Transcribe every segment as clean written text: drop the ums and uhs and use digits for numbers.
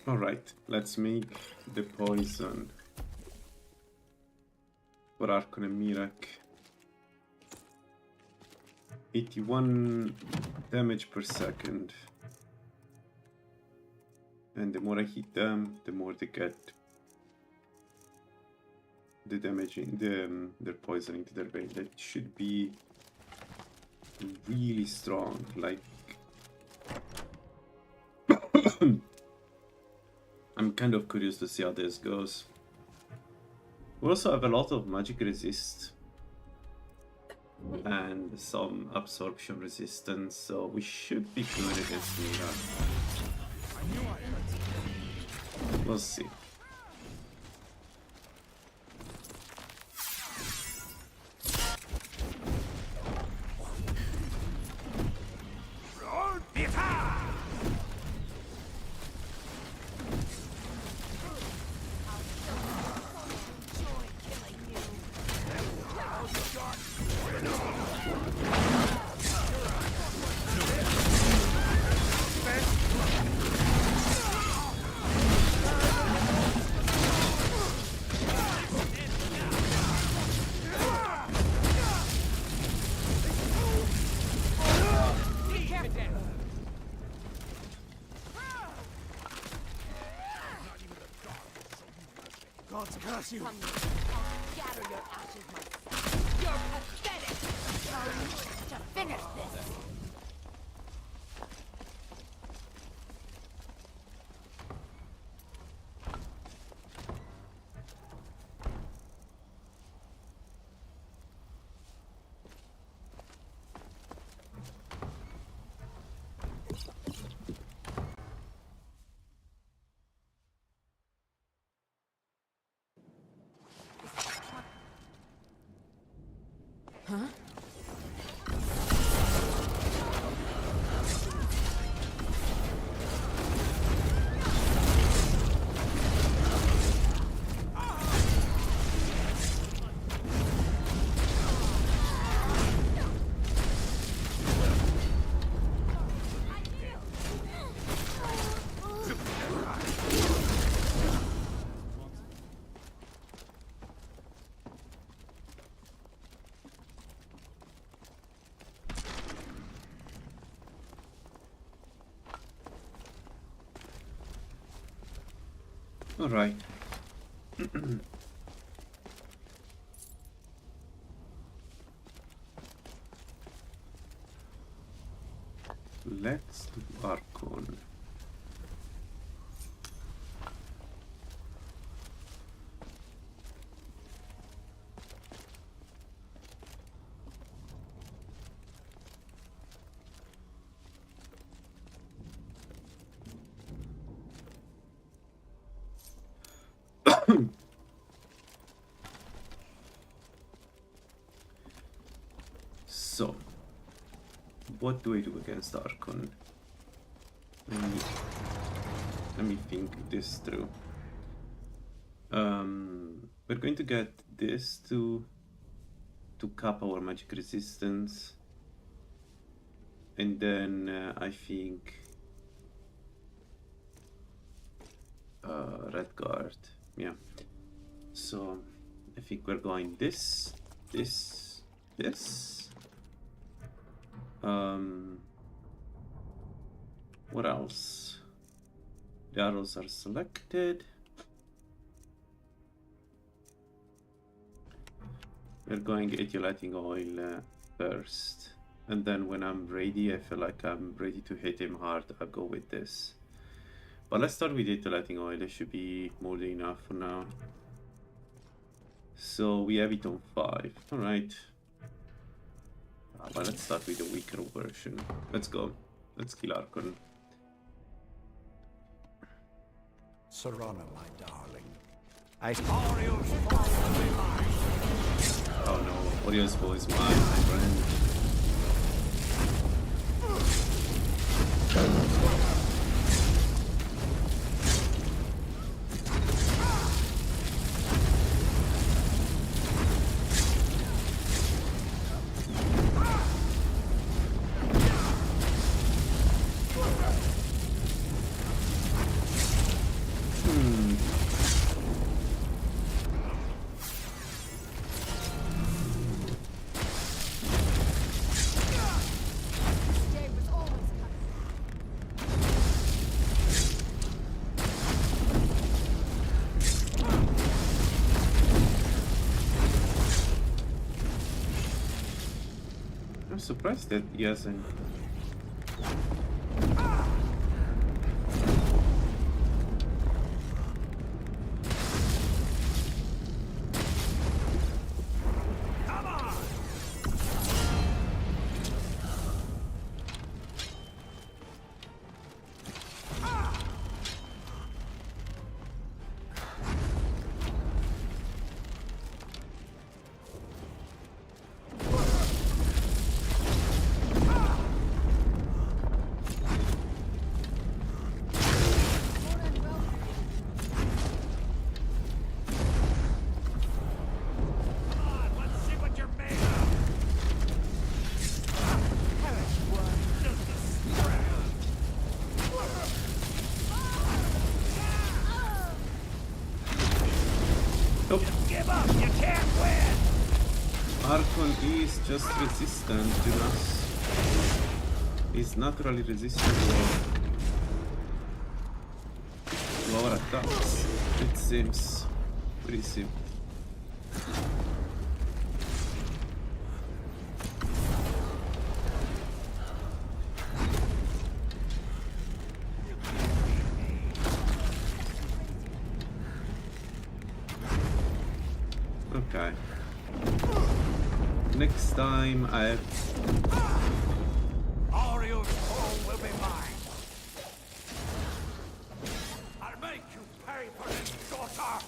Alright, let's make the poison for Archon and Mirak. 81 damage per second. And the more I hit them, the more they get the damage in their poison into their vein. That should be really strong. Like I'm kind of curious to see how this goes. We also have a lot of magic resist and some absorption resistance, so we should be good against Mira. We'll see. God's curse you! Come here. I'll gather your ashes myself. You're pathetic! To finish this! Huh? All right. Let's do Archon. So, what do I do against Archon? Let me think this through. We're going to get this to cap our magic resistance, and then I think Red Guard. Yeah. So I think we're going this. What else? The arrows are selected. We're going etiolating oil first, and then when I'm ready, I feel like I'm ready to hit him hard, I'll go with this. But let's start with etiolating oil. It should be more than enough for now. So we have it on 5. Alright. But let's start with the weaker version. Let's go. Let's kill Archon. Serana, my darling. Oh no, Orio's bow is mine, my friend. surprised that he hasn't. Archon is just resistant to us. He's naturally resistant to our attacks. It seems pretty simple. Okay. Next time I have... Ariel's soul will be mine. I'll make you pay for this, daughter.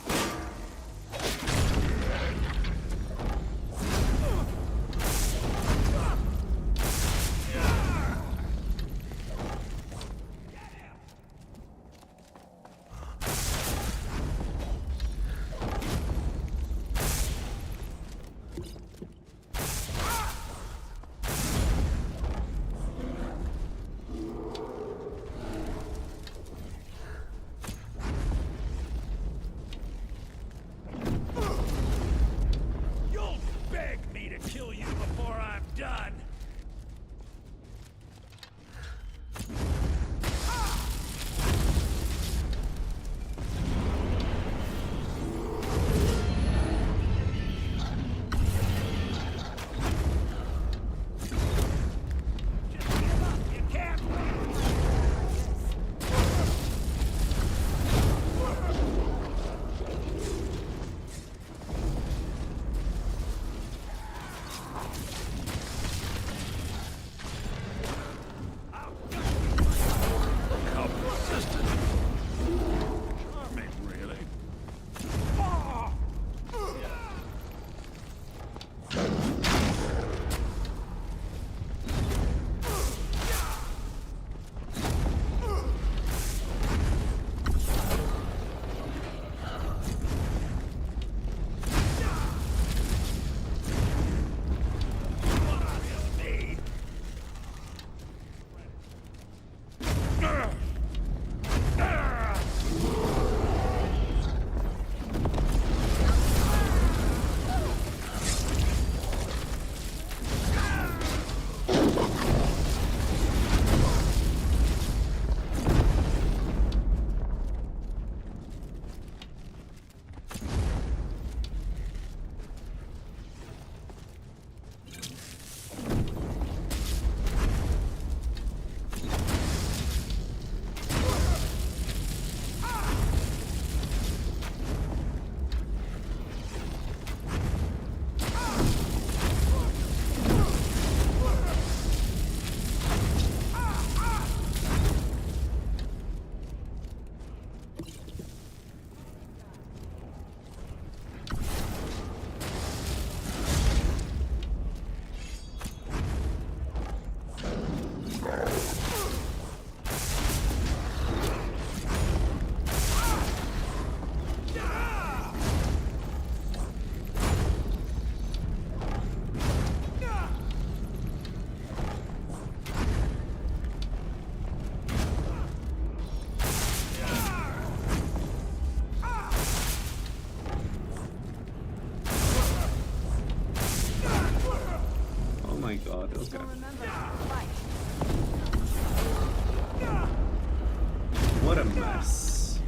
What a mess.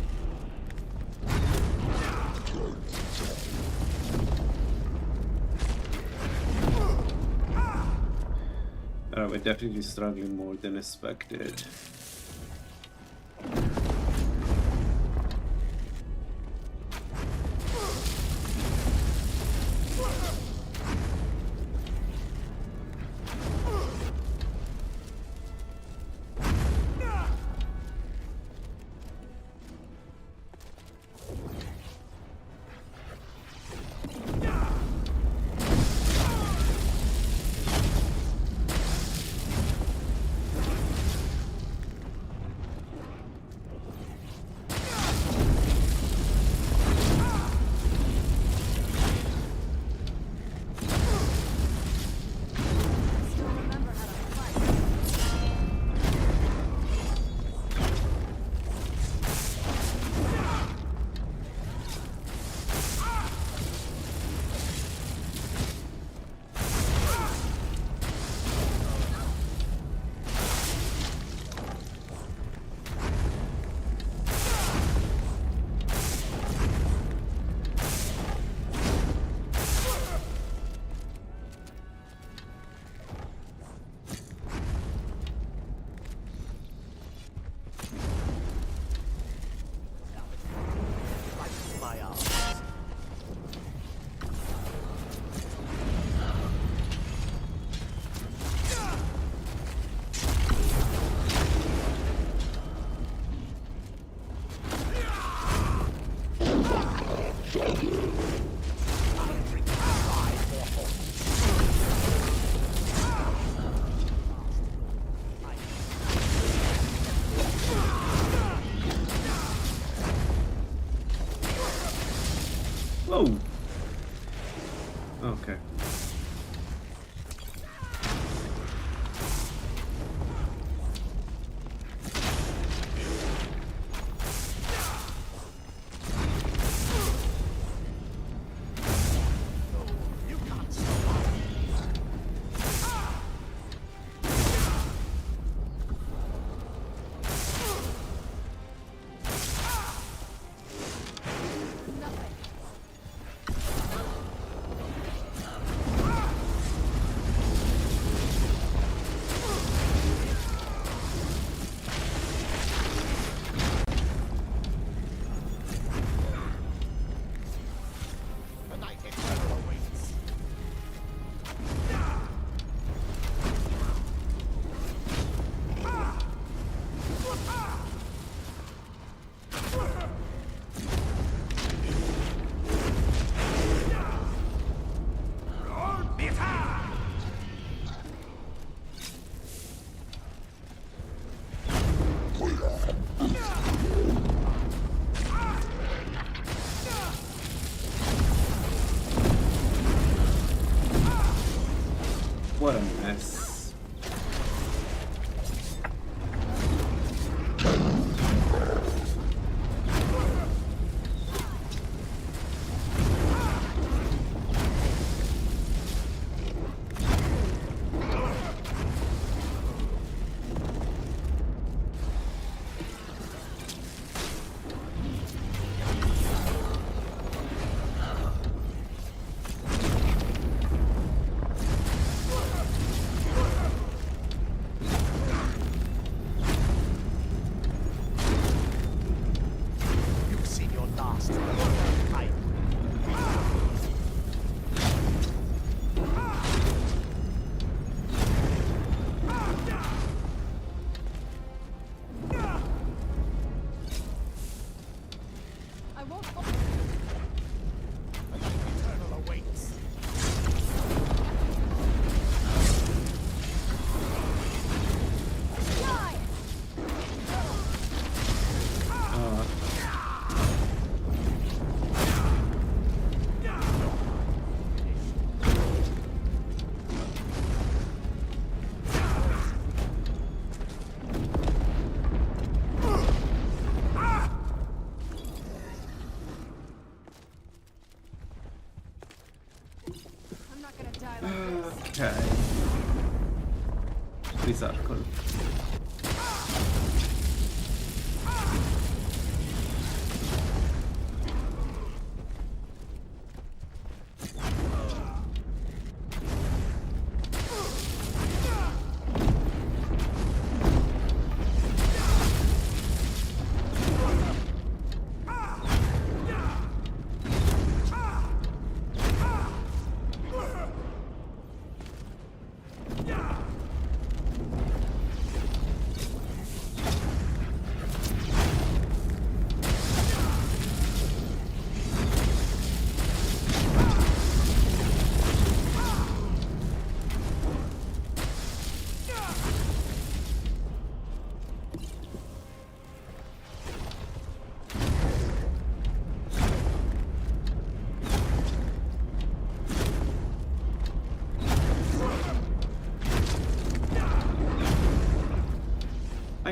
we're definitely struggling more than expected. Oh! Okay. What a mess. Okay. Recircle.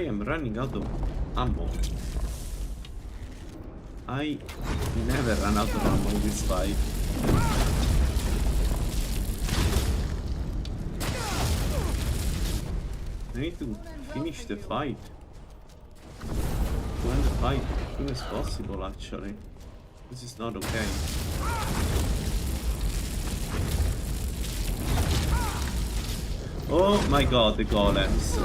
am running out of ammo. I never run out of ammo in this fight. I need to finish the fight. To end the fight as soon as possible, actually. This is not okay. Oh my god, the golems.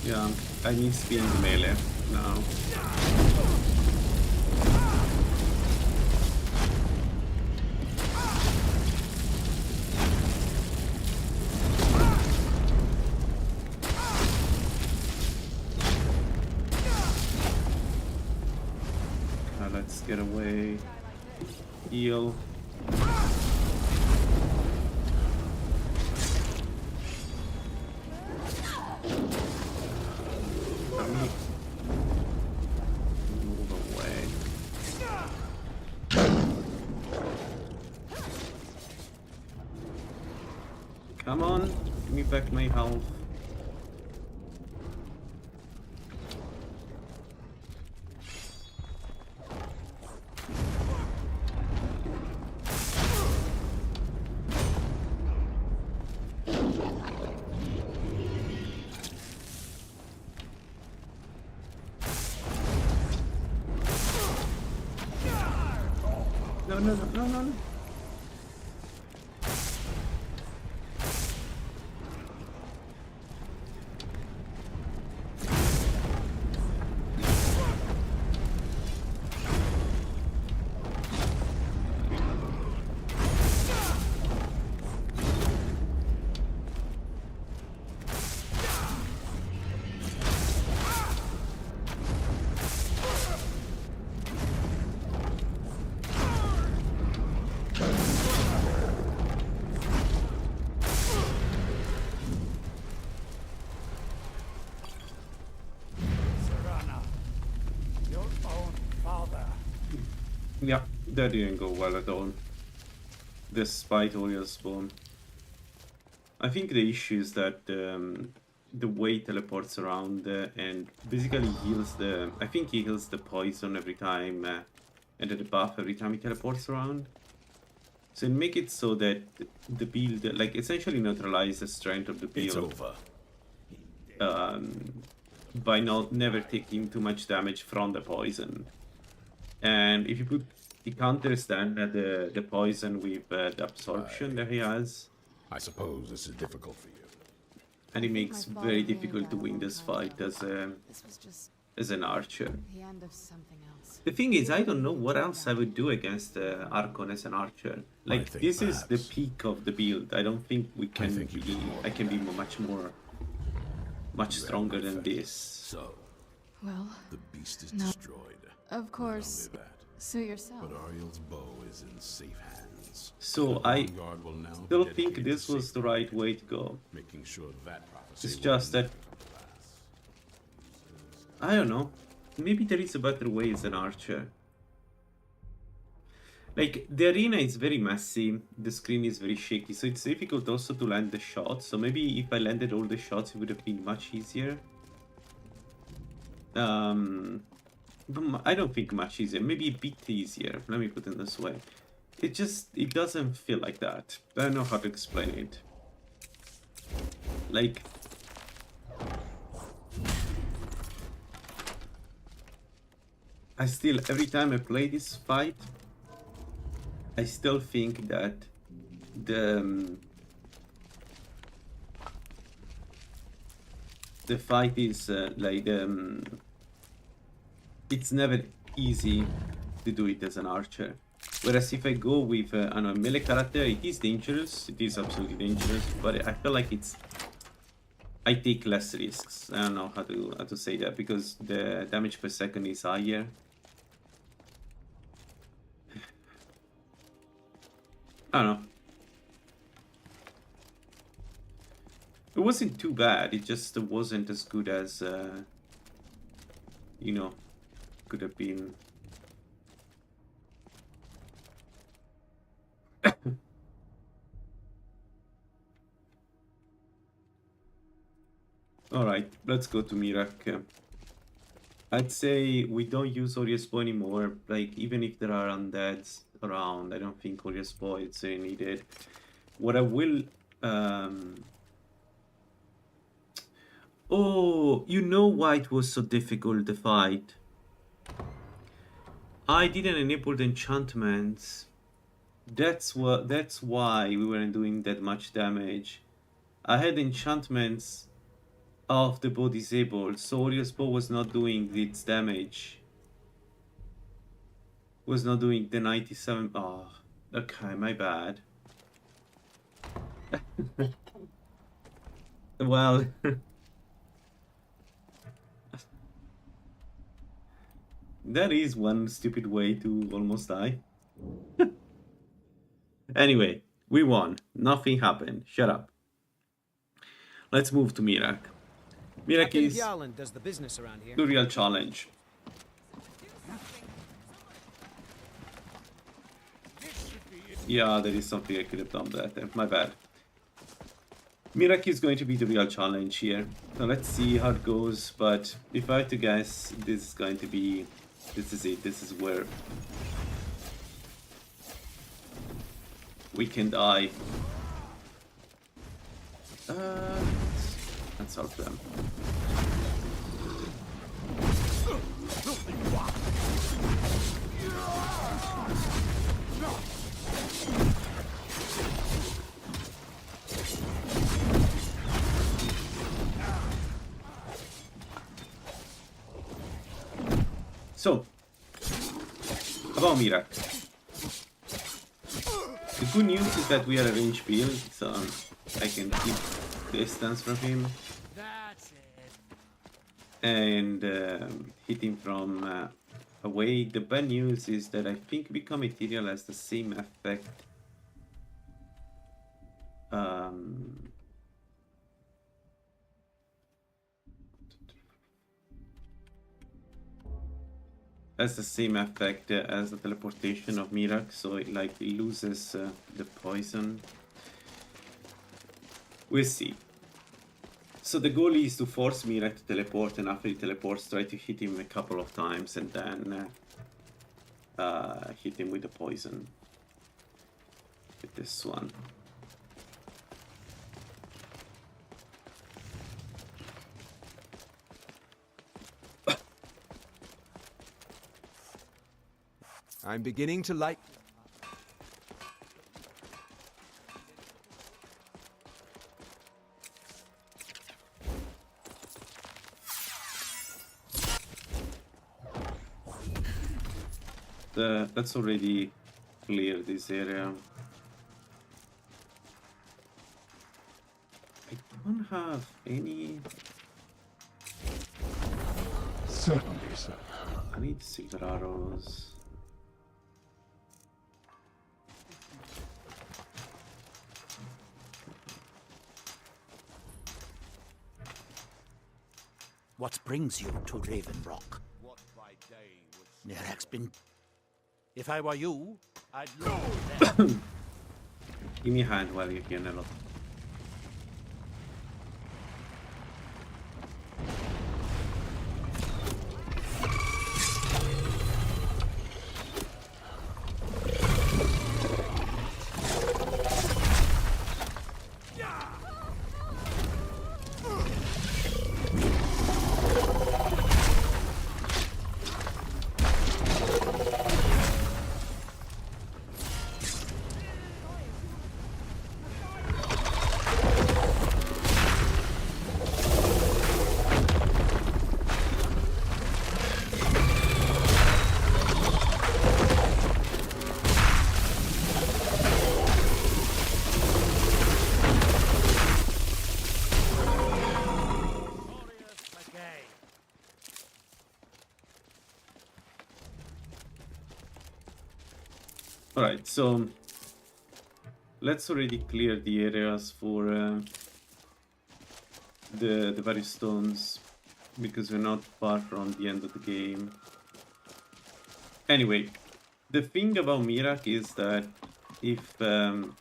Yeah, I miss being melee now. Let's get away. Heal. Move away. Come on, give me back my health. No. Yeah, that didn't go well at all. Despite Oriel's spawn. I think the issue is that the way he teleports around and basically heals the... I think he heals the poison every time and the buff every time he teleports around. So it make it so that the build, like, essentially neutralize the strength of the build. It's over. By never taking too much damage from the poison. And if you put the counters then the poison with the absorption that he has, I suppose this is difficult for you. and it makes very difficult to win this fight as an archer. The end of something else. The thing is, I don't know what else I would do against Archon as an archer. Like, think this is the perhaps- peak of the build. I don't think we can think you be. can. I can be much stronger than this. So, Well, the beast is No. destroyed. of Not course. only that, Suit yourself. but Ariel's bow is in safe hands. So The I vanguard will now be still think dedicated this to was the right way to go. making sure that prophecy It's will just that never come to pass. I don't know. Maybe there is a better way as an archer. Like, the arena is very messy, the screen is very shaky, so it's difficult also to land the shots. So maybe if I landed all the shots, it would have been much easier. But I don't think much easier. Maybe a bit easier. Let me put it this way. It doesn't feel like that. I don't know how to explain it. Like, every time I play this fight, I still think that the fight is it's never easy to do it as an archer. Whereas if I go with a melee character, it is dangerous. It is absolutely dangerous, but I feel like I take less risks. I don't know how to say that, because the damage per second is higher. I don't know. It wasn't too bad. It just wasn't as good as could have been. let's go to Mirak. I'd say we don't use Oriaspo anymore. Like, even if there are undeads around, I don't think Oriaspo is needed. What I will... Oh, you know why it was so difficult, the fight? I didn't enable the enchantments. That's why we weren't doing that much damage. I had enchantments of the bow disabled, so Oriel's bow was not doing its damage. Was not doing the 97. Oh, okay, my bad. Well, that is one stupid way to almost die. Anyway, we won. Nothing happened. Shut up. Let's move to Mirak. Mirak is Lalaland does the business around here. the real challenge. Yeah, there is something I could have done better. My bad. Mirak is going to be the real challenge here. Now let's see how it goes, but if I had to guess, this is going to be... This is it. This is where we can die. Let's help them. So, about Mirak. The good news is that we are a range build, so I can keep distance from him That's it. and hit him from away. The bad news is that I think Become Material has the same effect. Has the same effect as the teleportation of Mirak, so it like loses the poison. We'll see. So the goal is to force Mirak to teleport, and after he teleports, try to hit him a couple of times, and then hit him with the poison. With this one. I'm beginning to like... Let's already clear this area. I don't have any... Certainly, sir. I need silver arrows. What brings you to Raven Rock? What by day would Nerek's been... If I were you, I'd look there. Give me a hand while you're here, Nello. Alright, so let's already clear the areas for the various stones, because we're not far from the end of the game. Anyway, the thing about Mirak is that if... well,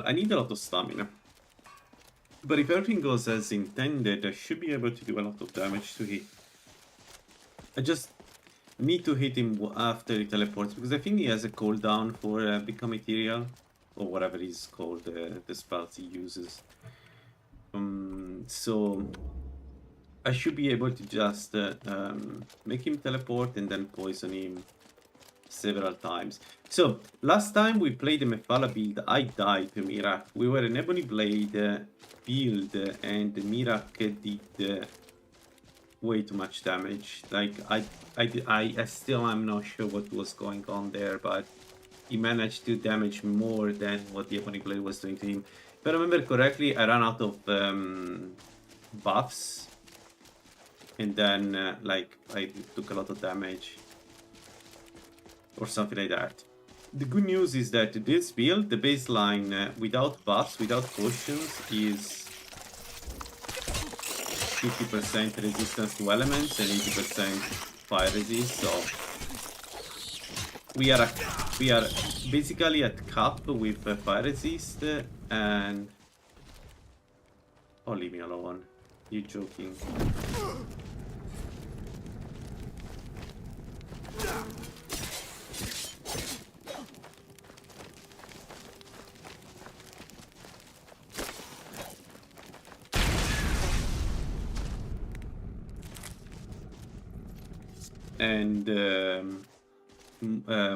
I need a lot of stamina. But if everything goes as intended, I should be able to do a lot of damage to him. I just need to hit him after he teleports, because I think he has a cooldown for become material, or whatever he's called, the spells he uses. So I should be able to just make him teleport and then poison him several times. So last time we played the Mephala build, I died to Mirak. We were an Ebony Blade build, and Mirak did way too much damage. Like I still am not sure what was going on there, but he managed to damage more than what the Ebony Blade was doing to him. If I remember correctly, I ran out of buffs, and then like I took a lot of damage or something like that. The good news is that this build, the baseline without buffs, without potions, is 50% resistance to elements and 80% fire resist. So we are basically at cap with fire resist, and oh, leave me alone. You're joking. And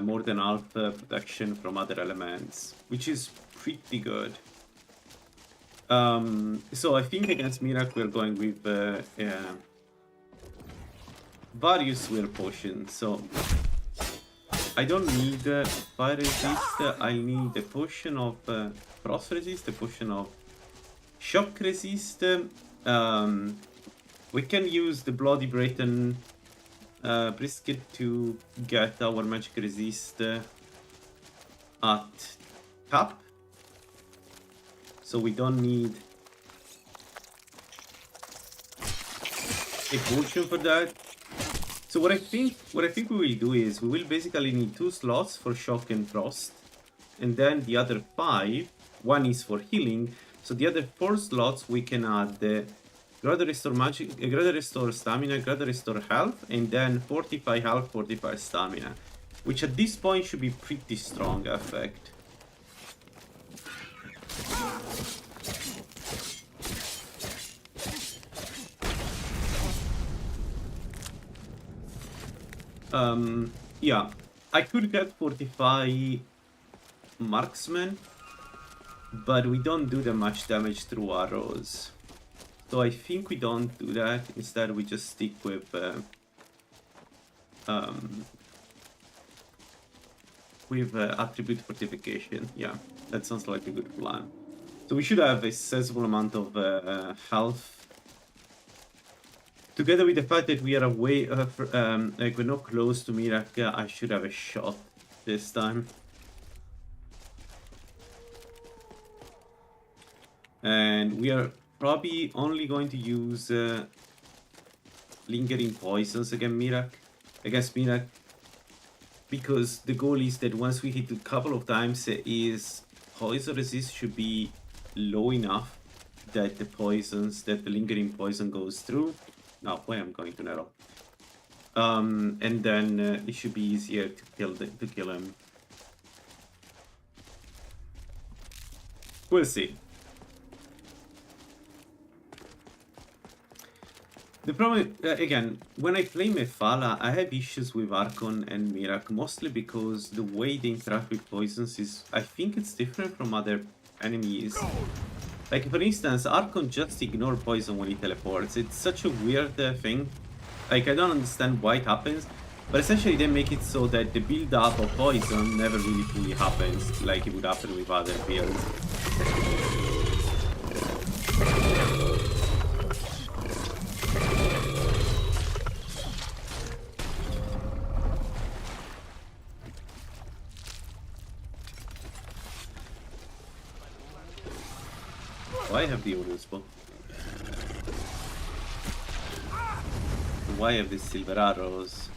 more than half protection from other elements, which is pretty good. So I think against Mirak we're going with various weird potions. So I don't need fire resist, I need a potion of frost resist, a potion of shock resist. We can use the Bloody Breton brisket to get our magic resist at cap, so we don't need a potion for that. So what I think we will do is we will basically need 2 slots for shock and frost, and then the other 5, one is for healing, so the other 4 slots we can add the Greater Restore Magic, Greater Restore Stamina, Greater Restore Health, and then Fortify Health, Fortify Stamina, which at this point should be pretty strong effect. Yeah, I could get Fortify Marksman, but we don't do that much damage through arrows. So I think we don't do that. Instead, we just stick with attribute fortification. Yeah, that sounds like a good plan. So we should have a sensible amount of health. Together with the fact that we are away, like we're not close to Mirak, I should have a shot this time. And we are probably only going to use lingering poisons against Mirak, because the goal is that once we hit a couple of times, is poison resist should be low enough that the lingering poison goes through. Now, why I'm going to narrow. And then it should be easier to kill him. We'll see. The problem, again, when I play Mephala, I have issues with Archon and Mirak, mostly because the way they interact with poisons is, I think it's different from other enemies. Like, for instance, Archon just ignores poison when he teleports. It's such a weird thing. Like, I don't understand why it happens, but essentially they make it so that the build-up of poison never really fully happens, like it would happen with other builds. Why have the Oruspo? Why have the silver arrows?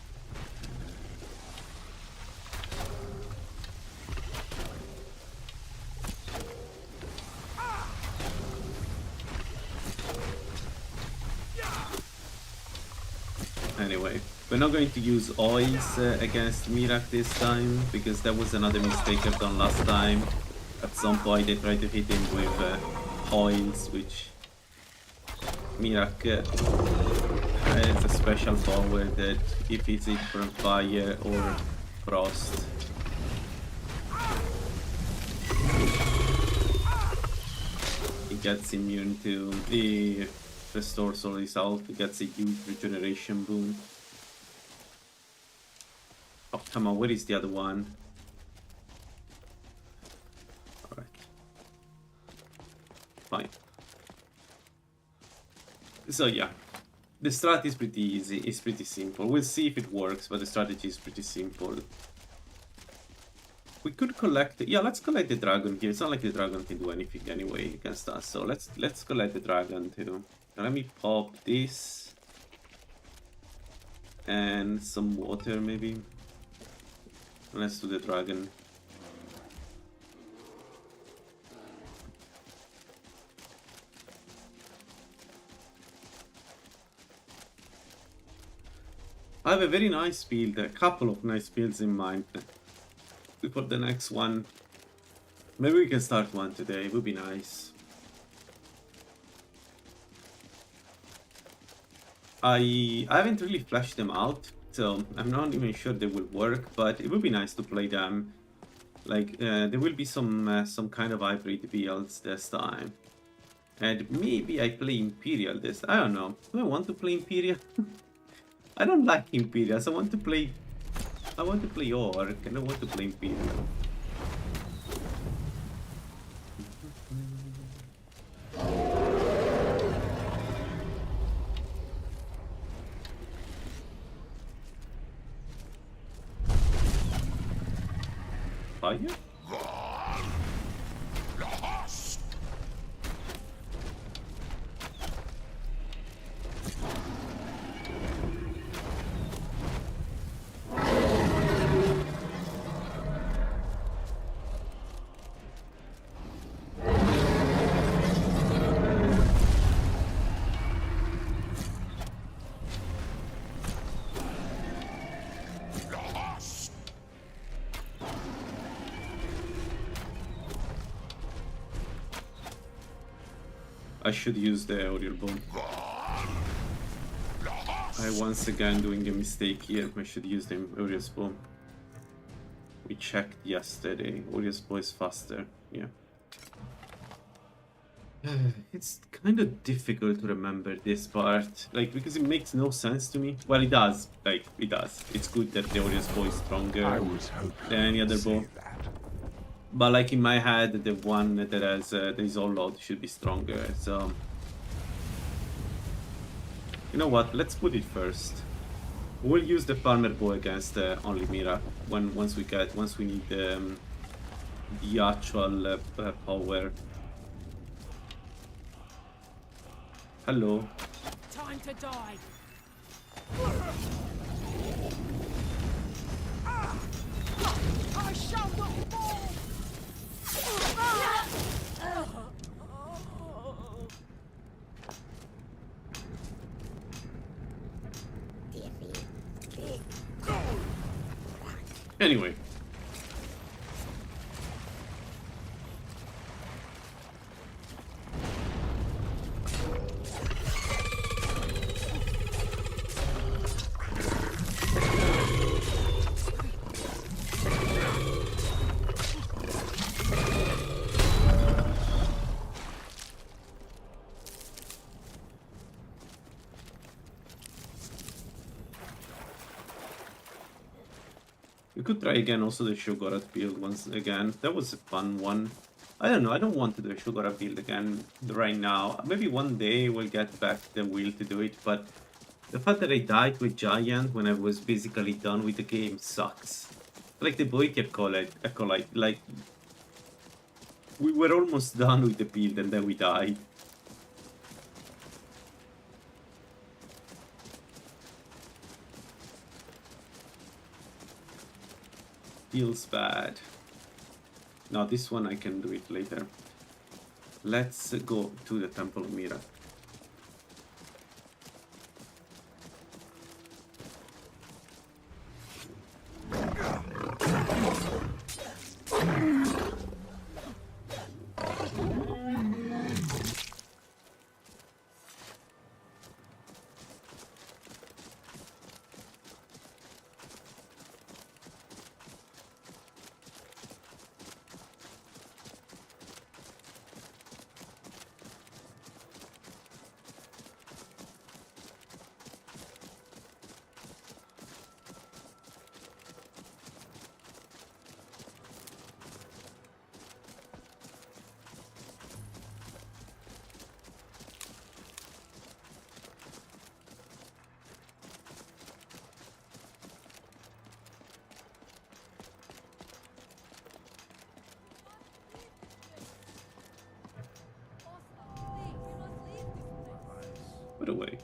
Anyway, we're not going to use oils against Mirak this time, because that was another mistake I've done last time. At some point I tried to hit him with oils, which Mirak has a special power that if it's hit from fire or frost, he gets immune to the restores all his health, he gets a huge regeneration boon. Oh, come on, where is the other one? Alright. Fine. So yeah, the strat is pretty easy, it's pretty simple. We'll see if it works, but the strategy is pretty simple. We could collect, yeah, let's collect the dragon here. It's not like the dragon can do anything anyway against us, so let's collect the dragon too. Let me pop this and some water maybe. Let's do the dragon. I have a very nice build, a couple of nice builds in mind for the next one. Maybe we can start one today, it would be nice. I haven't really fleshed them out, so I'm not even sure they will work, but it would be nice to play them. Like, there will be some kind of hybrid builds this time. And maybe I play Imperial this, I don't know. Do I want to play Imperial? I don't like Imperials, I want to play Orc, and I want to play Imperial. Fire? I should use the Oriel Bomb. I once again doing a mistake here. I should use the Oriel's Bomb. We checked yesterday. Oriel's Bomb is faster. Yeah. It's kind of difficult to remember this part, like, because it makes no sense to me. Well, it does. Like, it does. It's good that the Oriel's Bow is stronger than any other bow. But like in my head, the one that has that is all load should be stronger. So you know what? Let's put it first. We'll use the farmer bow against only Mira once we need the actual power. Hello. Time to die. I shall not fall. Anyway. We could try again also the Shogorat build once again. That was a fun one. I don't know, I don't want to do a Shogorat build again right now. Maybe one day we'll get back the will to do it, but the fact that I died with Giant when I was basically done with the game sucks. Like the boy kept Acolyte, like we were almost done with the build and then we died. Feels bad. Now this one I can do it later. Let's go to the Temple of Mira. the way?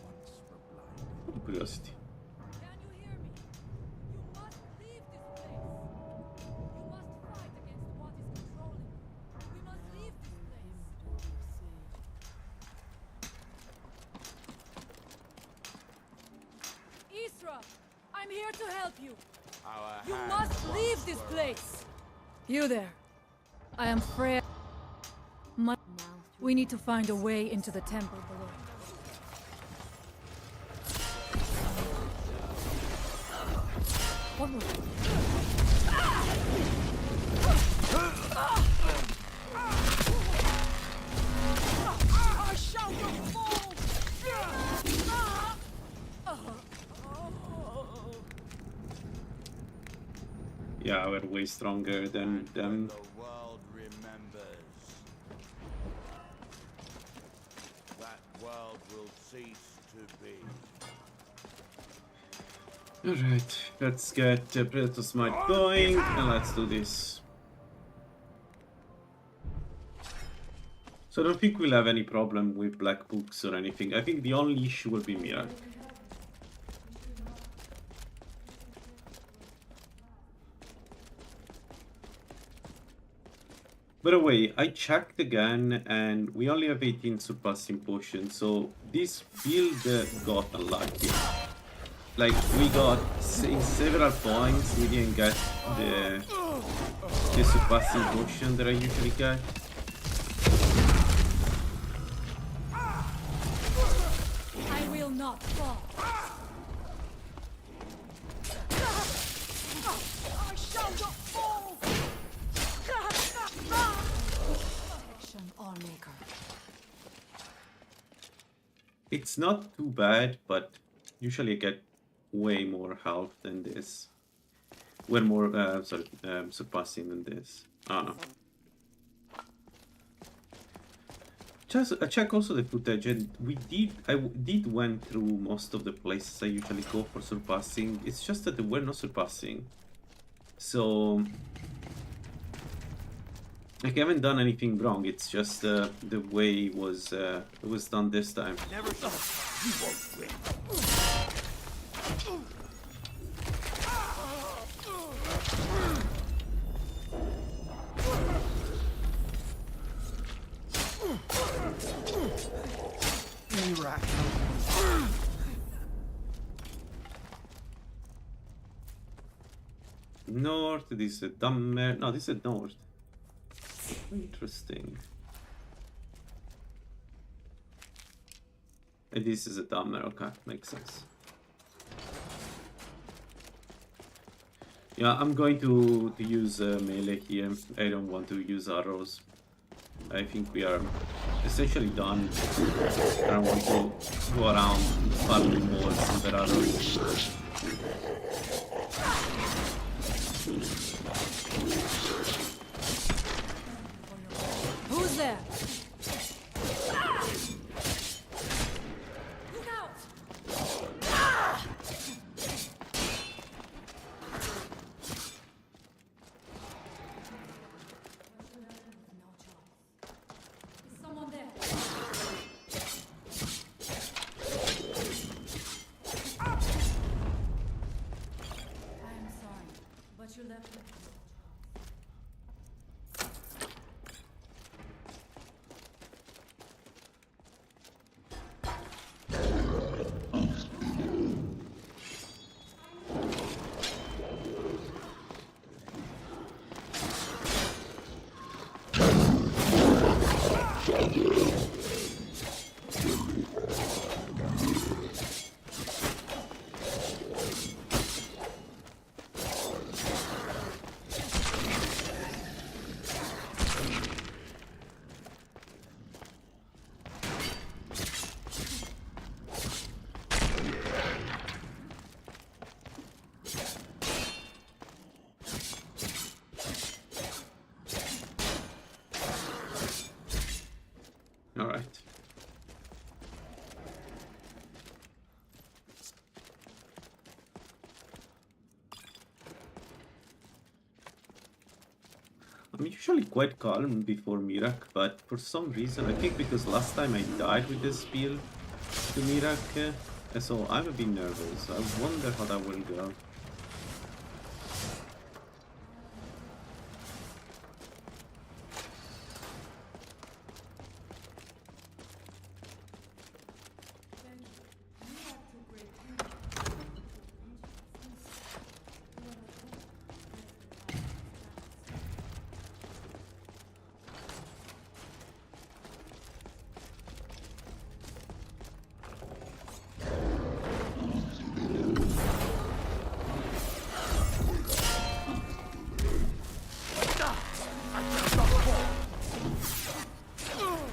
Out of curiosity. Can you hear me? You must leave this place. You must fight against what is controlling you. We must leave this place. Isra, I'm here to help you. You must leave this place. You there. I am Freya. We need to find a way into the temple below. What was it? I shall not fall! Yeah, we're way stronger than them. The world remembers. That world will cease to be. Alright, let's get Predator Smite going and let's do this. So I don't think we'll have any problem with black books or anything. I think the only issue will be Mira. By the way, I checked again and we only have 18 surpassing potions, so this build got unlucky. Like, we got in several points, we didn't get the surpassing potion that I usually get. I will not fall. I shall not fall. Protection, Allmaker. It's not too bad, but usually I get way more health than this. Way more, surpassing than this. I don't know. Just check also the footage, and I did went through most of the places I usually go for surpassing. It's just that there were no surpassing. So like, I haven't done anything wrong. It's just the way it was done this time. Never saw you won't win. North, this is a Dammer. No, this is north. Interesting. And this is a Dammer, okay, makes sense. Yeah, I'm going to use melee here. I don't want to use arrows. I think we are essentially done. I don't want to go around farming walls and their arrows. Who's there? Look out! Is someone there? I am sorry, but you left me. All right. I'm usually quite calm before Mirak, but for some reason, I think because last time I died with this build, to Mirak, so I'm a bit nervous. I wonder how that will go.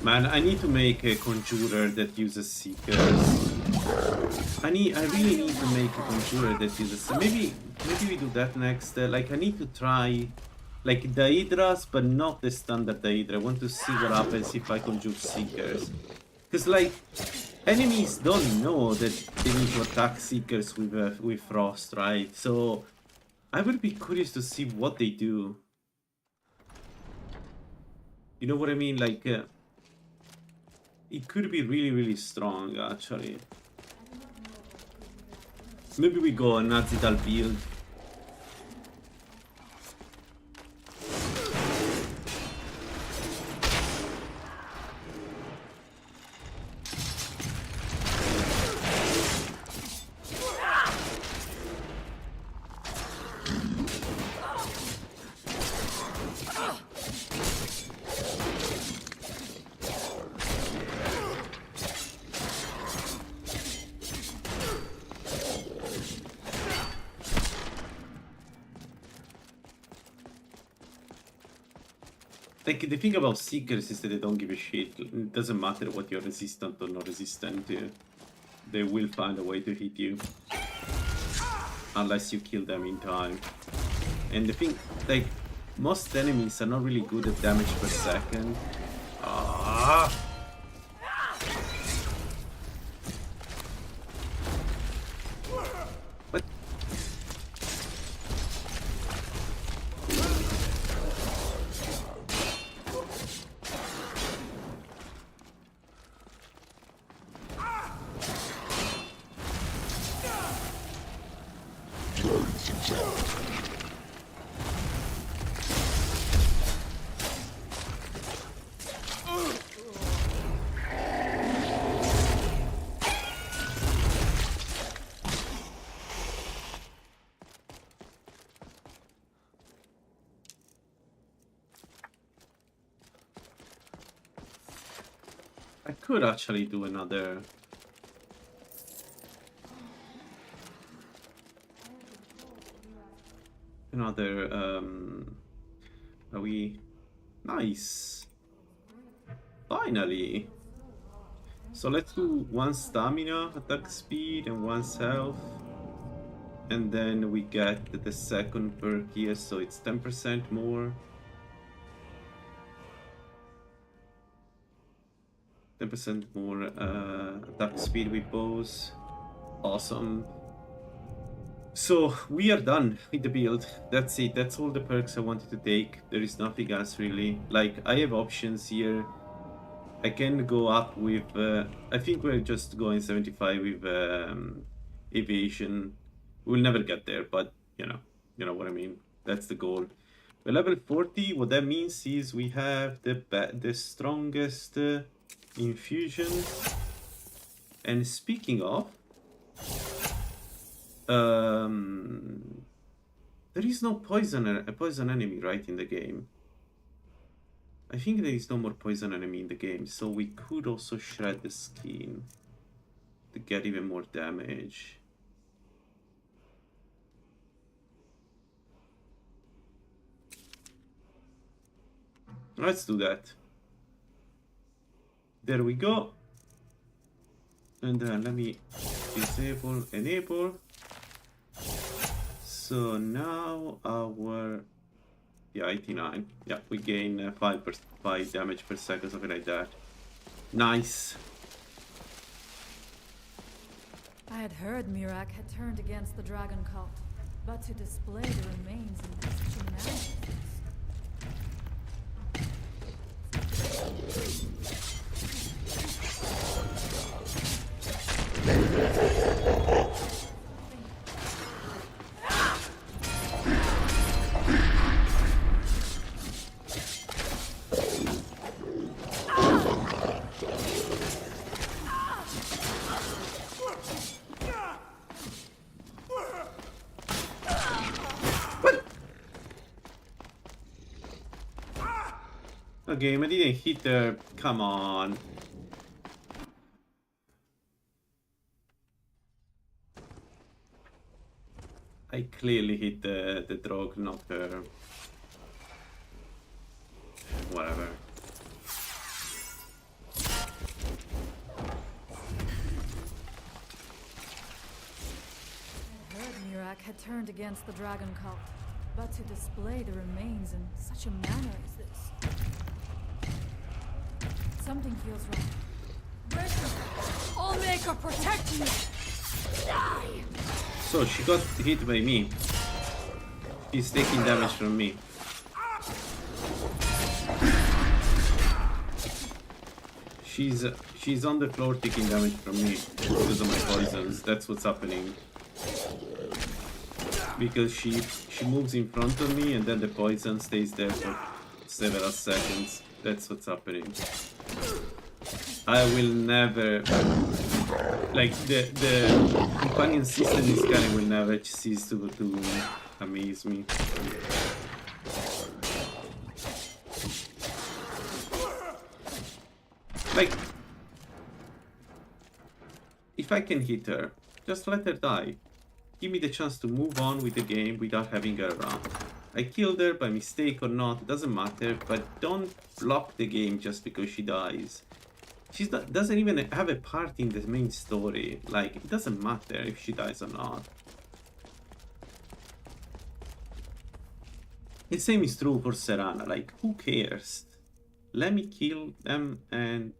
Man, I need to make a conjurer that uses seekers. I really need to make a conjurer that uses. Maybe we do that next. Like I need to try, like Daedras, but not the standard Daedra. I want to see what happens if I conjure seekers. Cause like enemies don't know that they need to attack seekers with frost, right? So I would be curious to see what they do. You know what I mean? Like. It could be really strong, actually. Maybe we go a Nazital build. Like, the thing about Seekers is that they don't give a shit. It doesn't matter what you're resistant or not resistant to. They will find a way to hit you. Unless you kill them in time. And the thing, like, most enemies are not really good at damage per second. Ah! What? I could actually do another. Are we? Nice. Finally. So let's do 1 stamina, attack speed, and 1 health. And then we get the second perk here, so it's 10% more. 10% more attack speed with bows. Awesome. So we are done with the build. That's it. That's all the perks I wanted to take. There is nothing else really. Like, I have options here. I can go up with I think we're just going 75 with evasion. We'll never get there, but you know what I mean. That's the goal. We're level 40. What that means is we have the strongest infusion. And speaking of, there is no a poison enemy, right, in the game. I think there is no more poison enemy in the game, so we could also shred the skin to get even more damage. Let's do that. There we go. And then let me disable, enable. So now our 89. Yeah, we gain 5 damage per second, something like that. Nice. I had heard Mirak had turned against the dragon cult, but to display the remains in these shenanigans. Okay, I didn't hit her. Come on. I clearly hit the drog, not her. Whatever. I heard Mirak had turned against the dragon cult, but to display the remains in such a manner as this. Something feels wrong. Breaker! I'll make her protect you! Die! So she got hit by me. She's taking damage from me. She's on the floor taking damage from me because of my poisons. That's what's happening. Because she moves in front of me and then the poison stays there for several seconds. That's what's happening. I will never, like the companion system in Skyrim will never cease to amaze me. Like, if I can hit her, just let her die. Give me the chance to move on with the game without having her around. I killed her by mistake or not, it doesn't matter, but don't block the game just because she dies. She doesn't even have a part in the main story. Like, it doesn't matter if she dies or not. The same is true for Serana. Like, who cares? Let me kill them and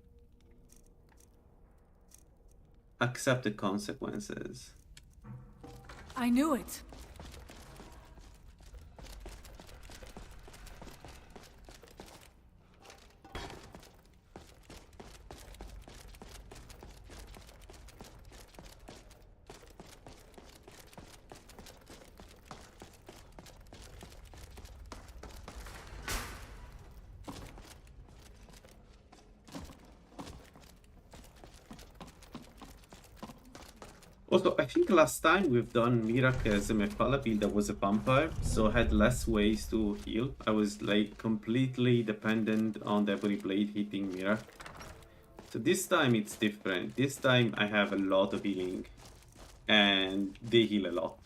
accept the consequences. I knew it! Also, I think last time we've done Mirak as a Mephala build that was a vampire, so I had less ways to heal. I was like completely dependent on the Ebony Blade hitting Mirak. So this time it's different. This time I have a lot of healing and they heal a lot.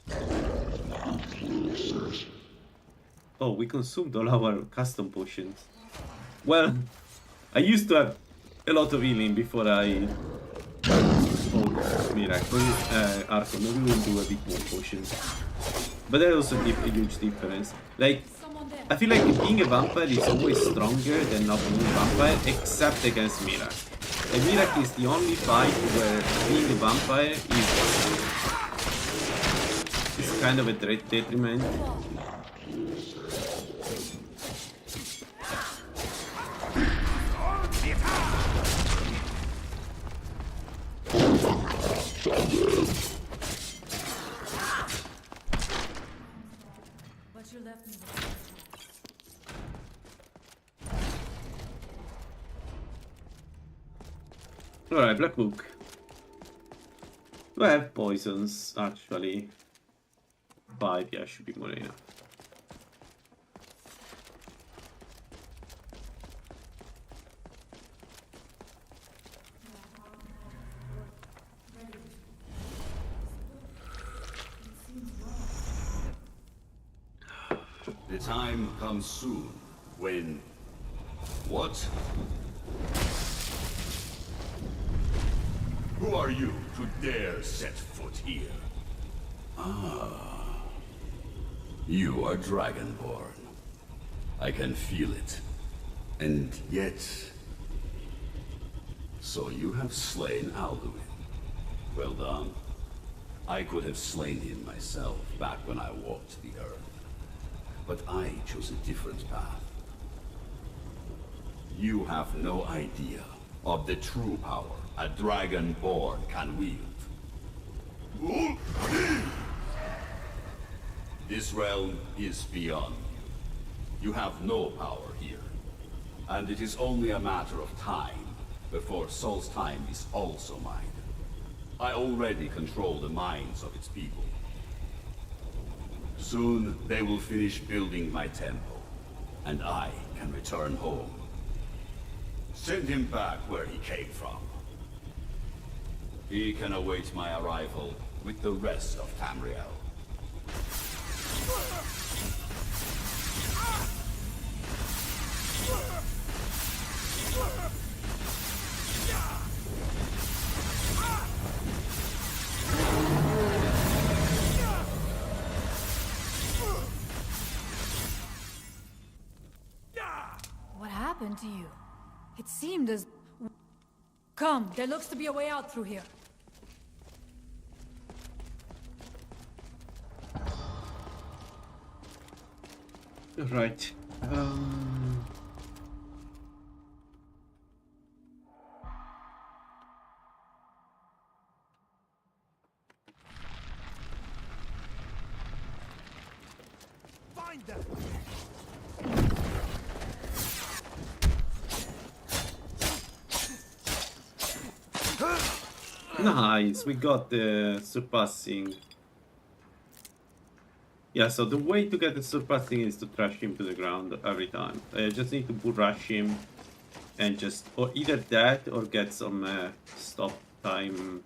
Oh, we consumed all our custom potions. Well, I used to have a lot of healing before I Miracle, Arco, maybe we'll do a bit more potions. But that also gives a huge difference. Like, I feel like being a vampire is always stronger than not being a vampire, except against Mirak. And Mirak is the only fight where being a vampire is kind of a detriment. But you left me with Alright, Black Book. Do I have poisons, actually? 5, yeah, should be more enough. The time comes soon when... What? Who are you to dare set foot here? Ah. You are Dragonborn. I can feel it. And yet... So you have slain Alduin. Well done. I could have slain him myself back when I walked the earth. But I chose a different path. You have no idea of the true power a Dragonborn can wield. This realm is beyond you. You have no power here. And it is only a matter of time before Sol's time is also mine. I already control the minds of its people. Soon they will finish building my temple, and I can return home. Send him back where he came from. He can await my arrival with the rest of Tamriel. What happened to you? It seemed as... Come, there looks to be a way out through here. Right. Find them! Nice, we got the surpassing. Yeah, so the way to get the surpassing is to trash him to the ground every time. I just need to rush him and just, or either that or get some stop time.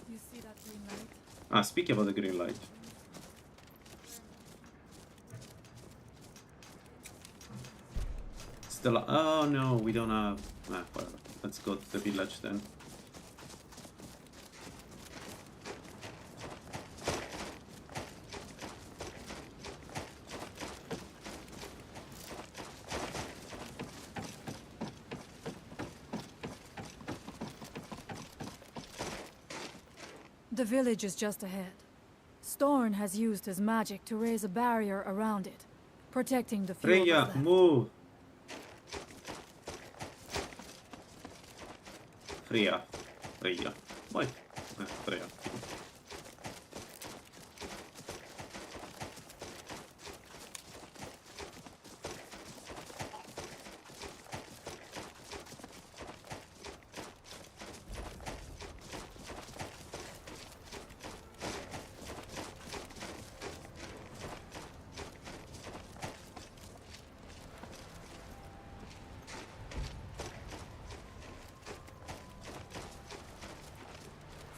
You see that green light? Ah, speaking about the green light. Still, oh no, we don't have. Ah, whatever. Let's go to the village then. The village is just ahead. Storn has used his magic to raise a barrier around it, protecting the few of us Freya, left. move! Freya. Freya. What? Freya.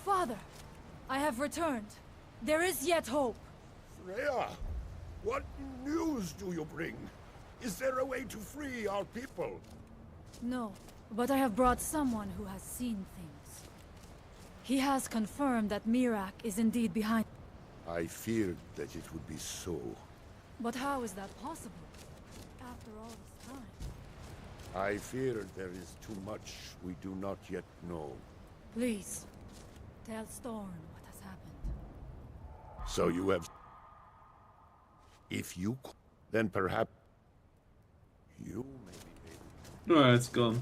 Father, I have returned. There is yet hope. Freya, what news do you bring? Is there a way to free our people? No, but I have brought someone who has seen things. He has confirmed that Mirak is indeed behind. I feared that it would be so. But how is that possible? After all this time. I fear there is too much we do not yet know. Please, tell Storn what has happened. So you have... If you... Then perhaps... You may be able... Alright, it's gone.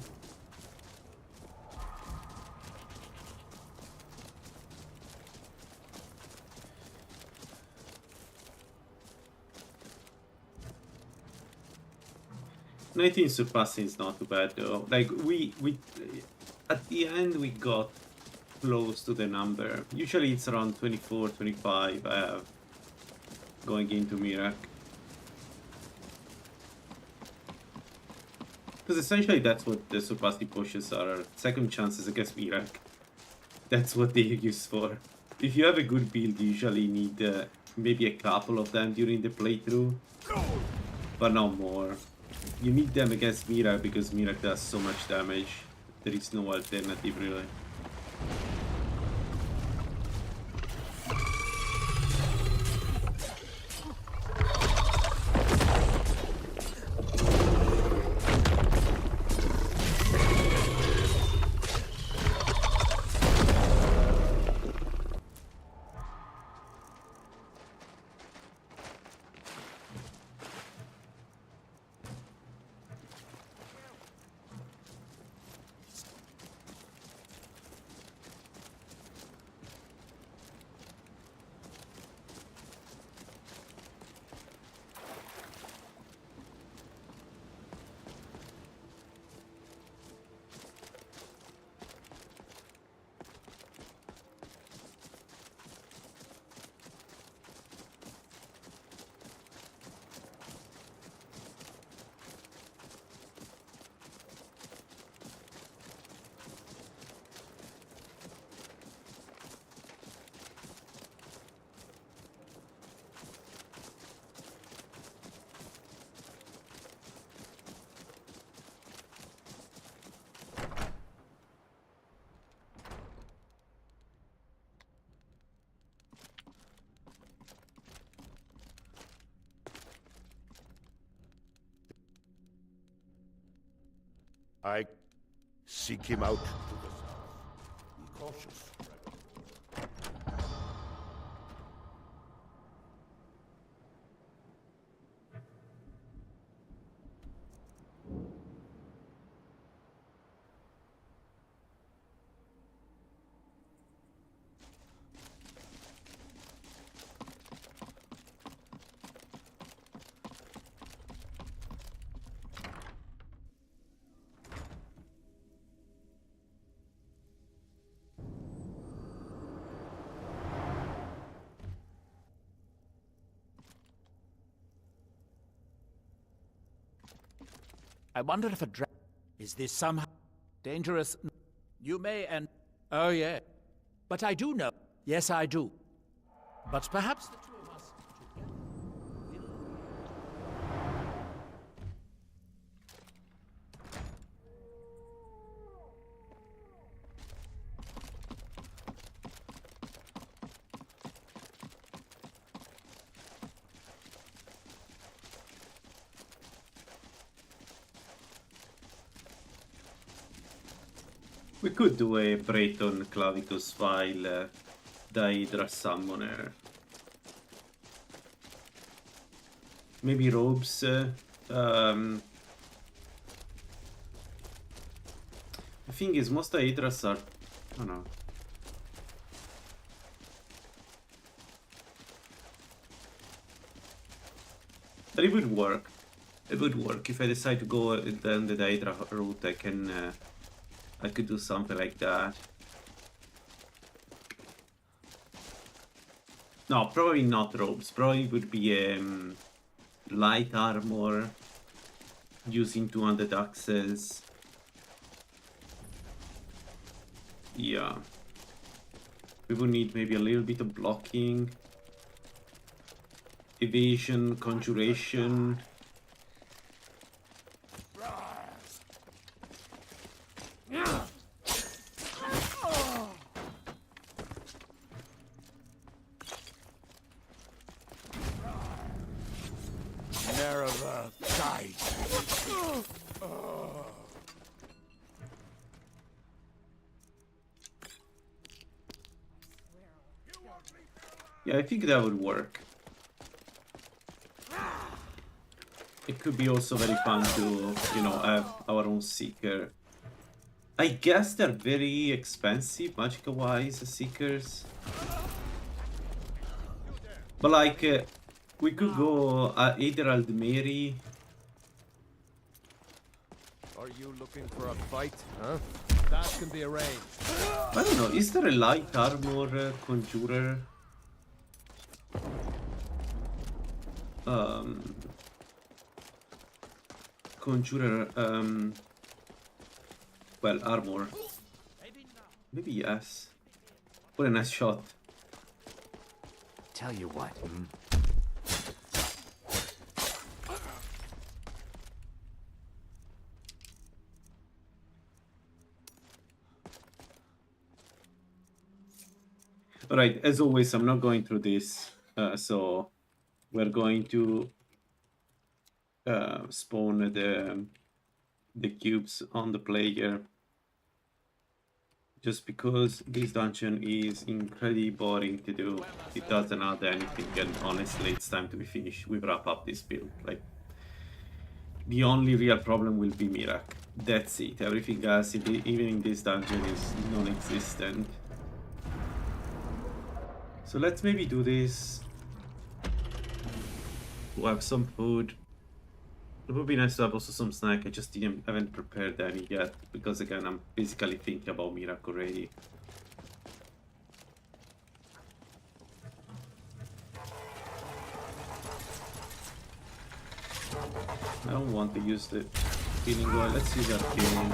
"19 surpassing is not too bad though. Like we at the end we got close to the number. Usually it's around 24, 25 I have going into Mirak. Because essentially that's what the surpassing pushes are. Second chances against Mirak. That's what they're used for. If you have a good build, you usually need maybe a couple of them during the playthrough. But not more. You need them against Mirak because Mirak does so much damage. There is no alternative really. I seek him out to the south. Be cautious. I wonder if a is this somehow dangerous? You may and oh yeah, but I do know. Yes, I do. But perhaps the two of us together will. We could do a Breton Clavicus file Daedra Summoner. Maybe robes. The thing is, most Daedras are. I don't know. But it would work. It would work if I decide to go down the Daedra route. I could do something like that. No, probably not robes. Probably would be light armor using 200 axes. Yeah. We would need maybe a little bit of blocking, evasion, conjuration. Yeah, I think that would work. It could be also very fun to, you know, have our own Seeker. I guess they're very expensive, magica-wise, Seekers. But like, we could go either Aldmeri. Are you looking for a fight, huh? That can be arranged. I don't know, is there a light armor conjurer? Conjurer, well, armor. Maybe yes. What a nice shot. Tell you what. Alright, as always, I'm not going through this, so we're going to spawn the cubes on the player, just because this dungeon is incredibly boring to do. It doesn't add anything, and honestly it's time to be finished. We wrap up this build. Like, the only real problem will be Mirak. That's it. Everything else, even in this dungeon, is non-existent. So let's maybe do this. We'll have some food. It would be nice to have also some snack. I just haven't prepared any yet, because again, I'm basically thinking about Mirak already. I don't want to use the healing oil. Let's use that healing.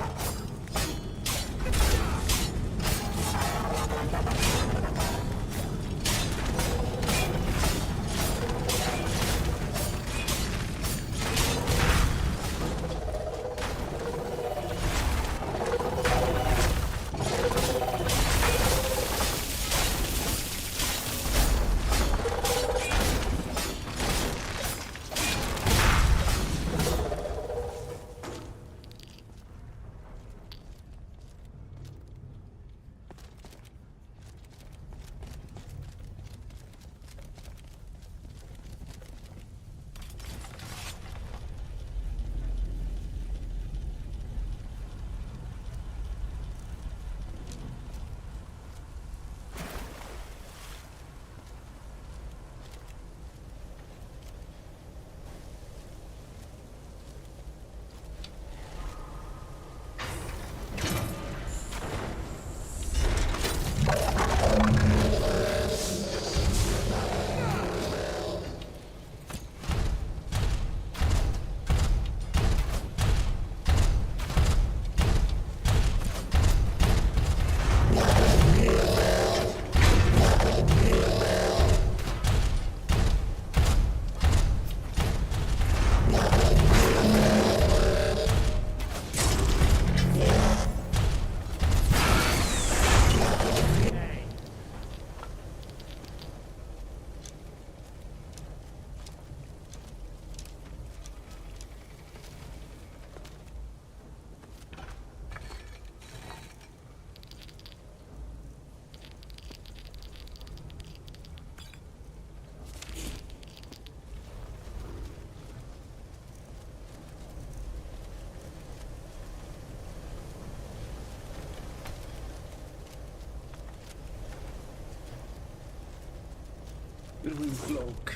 Green cloak.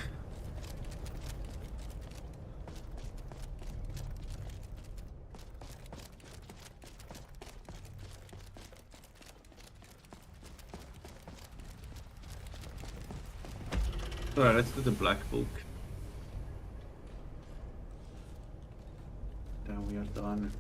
Alright, let's do the black book. Then we are done.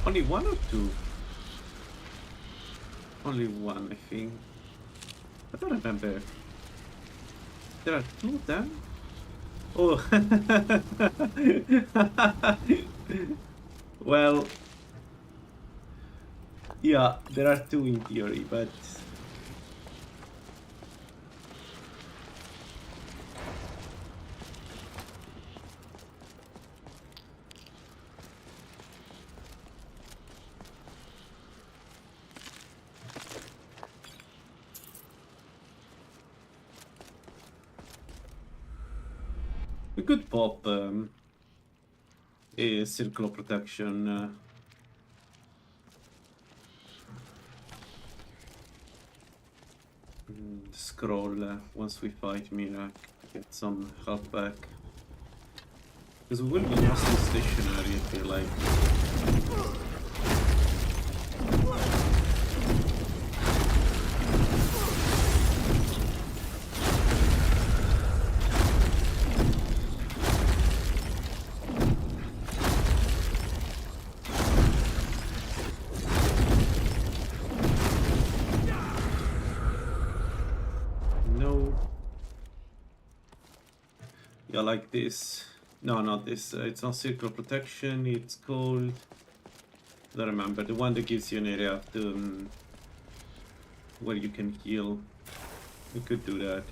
Only one or two? Only one, I think. I don't remember. There are two of them? Oh. Well, yeah, there are two in theory, but we could pop a circle of protection. Scroll once we fight Mira, get some health back. Because we will be mostly stationary, I feel like. Yeah, like this. No, not this. It's not circle protection. It's called. I don't remember. The one that gives you an area of the where you can heal. We could do that.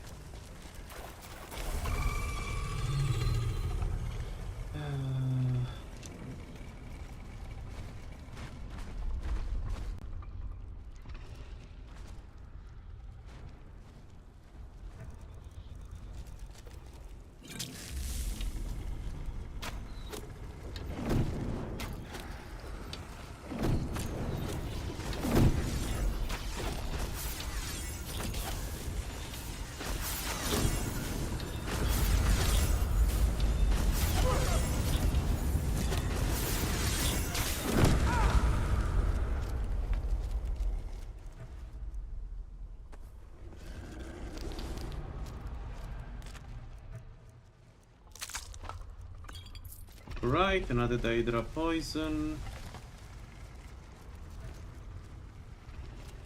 Right, another Daedra poison.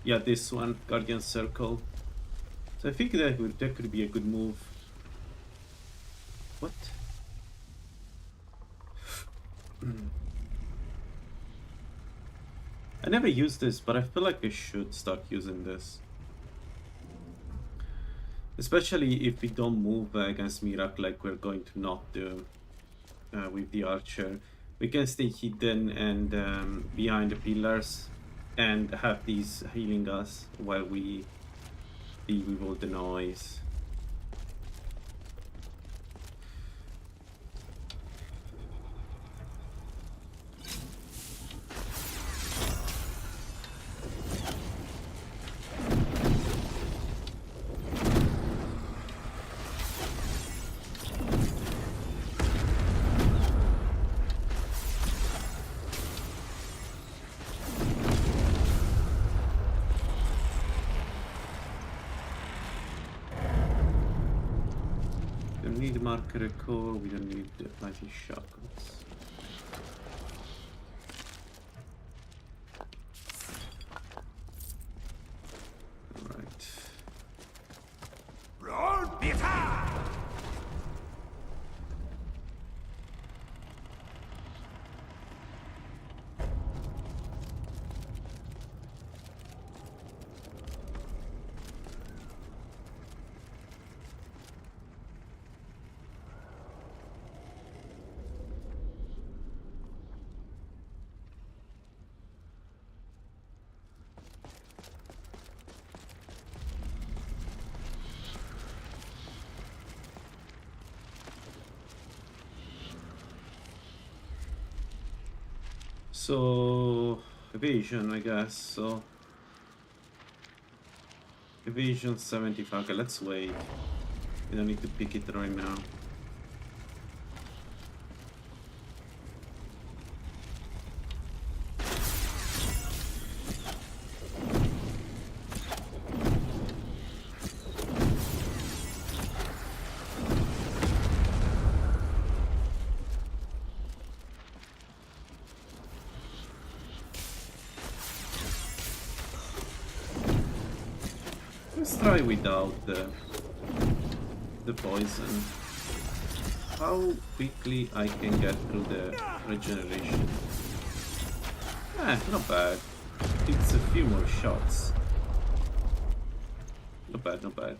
Yeah, this one, Guardian Circle. So I think that could be a good move. What? I never used this, but I feel like I should start using this. Especially if we don't move against Mirak like we're going to not do with the archer. We can stay hidden and behind the pillars and have these healing us while we deal with all the noise. We don't need marker recall, we don't need mighty shackles. Alright. Lord Mephala! So, evasion, I guess. So, evasion 75. Okay, let's wait. We don't need to pick it right now. Let's try without the poison. How quickly I can get through the regeneration? Not bad. It's a few more shots. Not bad, not bad.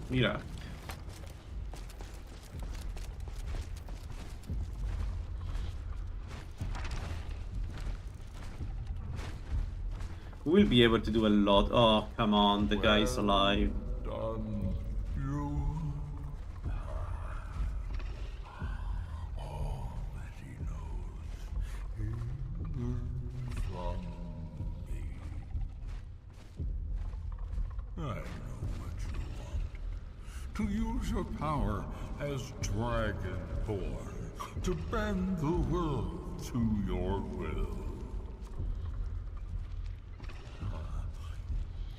Mira. We'll be able to do a lot. Oh, come on, the guy is alive. Done. You. All that he knows is from me. I know what you want. To use your power as Dragonborn, to bend the world to your will.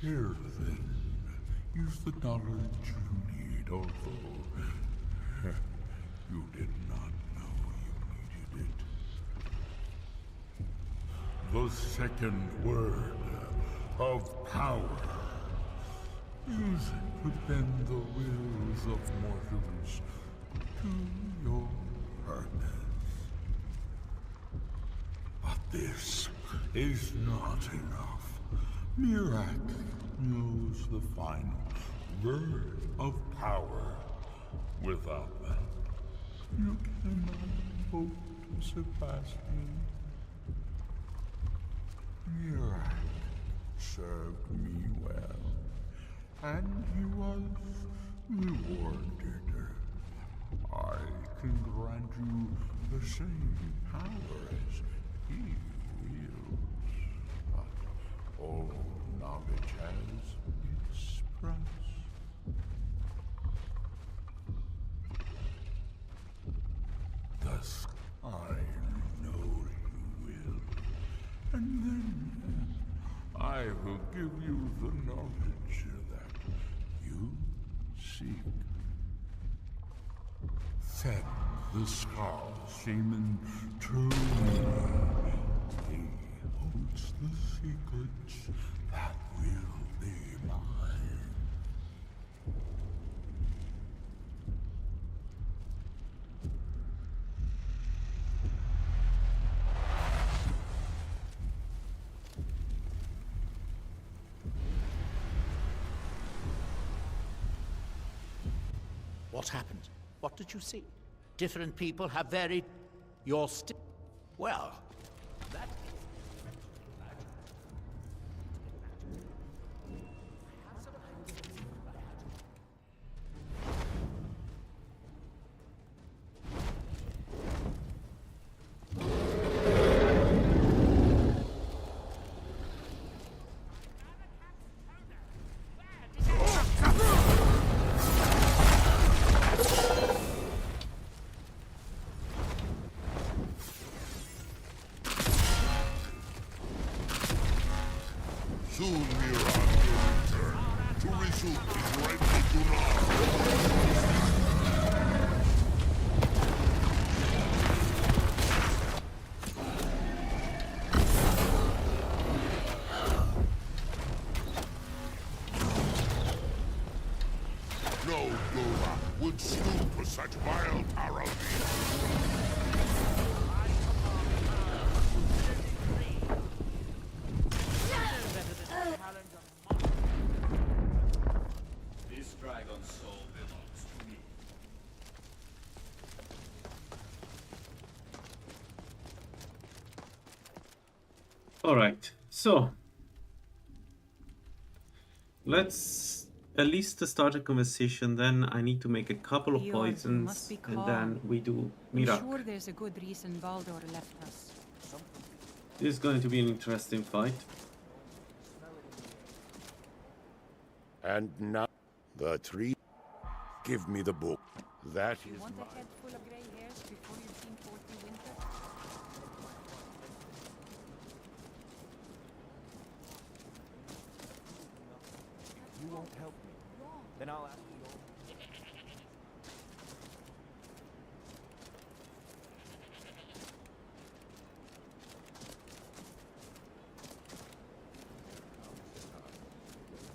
Here, then, use the knowledge you need, although you did not know you needed it. The second word of power. Use it to bend the wills of mortals to your purpose. But this is not enough. Mirak knows the final word of power. Without that, you cannot hope to surpass me. Mirak served me well, and he was rewarded. I can grant you the same power as he wields. All knowledge has its price. Thus, I know you will. And then, I will give you the knowledge that you seek. Set the Scar Shaman to me. He holds the secrets that will be mine. What happened? What did you see? Different people have varied. You're still. Well, that. Soon Miran will return to resume his rightful throne. No Dora would stoop for such vile parody. This dragon's soul belongs to me. Alright, so let's at least start a conversation. Then I need to make a couple of Eeyore, poisons, must be and calm. then we do I'm Mirak. sure there's a good reason Baldur left us. This is going to be an interesting fight. And now, the tree. Give me the book. That You is want mine. a head full of gray hairs before you've seen 40 winters? You won't help me. Then I'll ask you.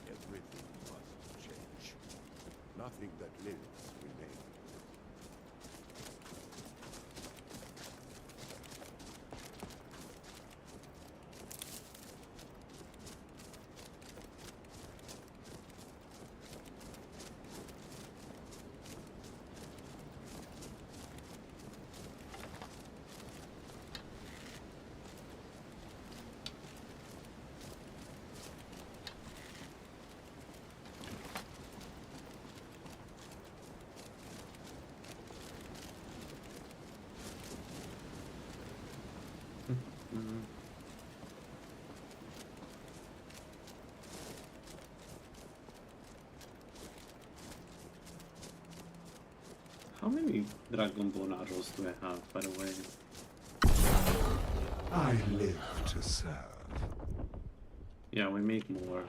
Everything must change. Nothing that lives remains. Mm. How many dragon bone arrows do I have, by the way? I live to serve. Yeah, we make more.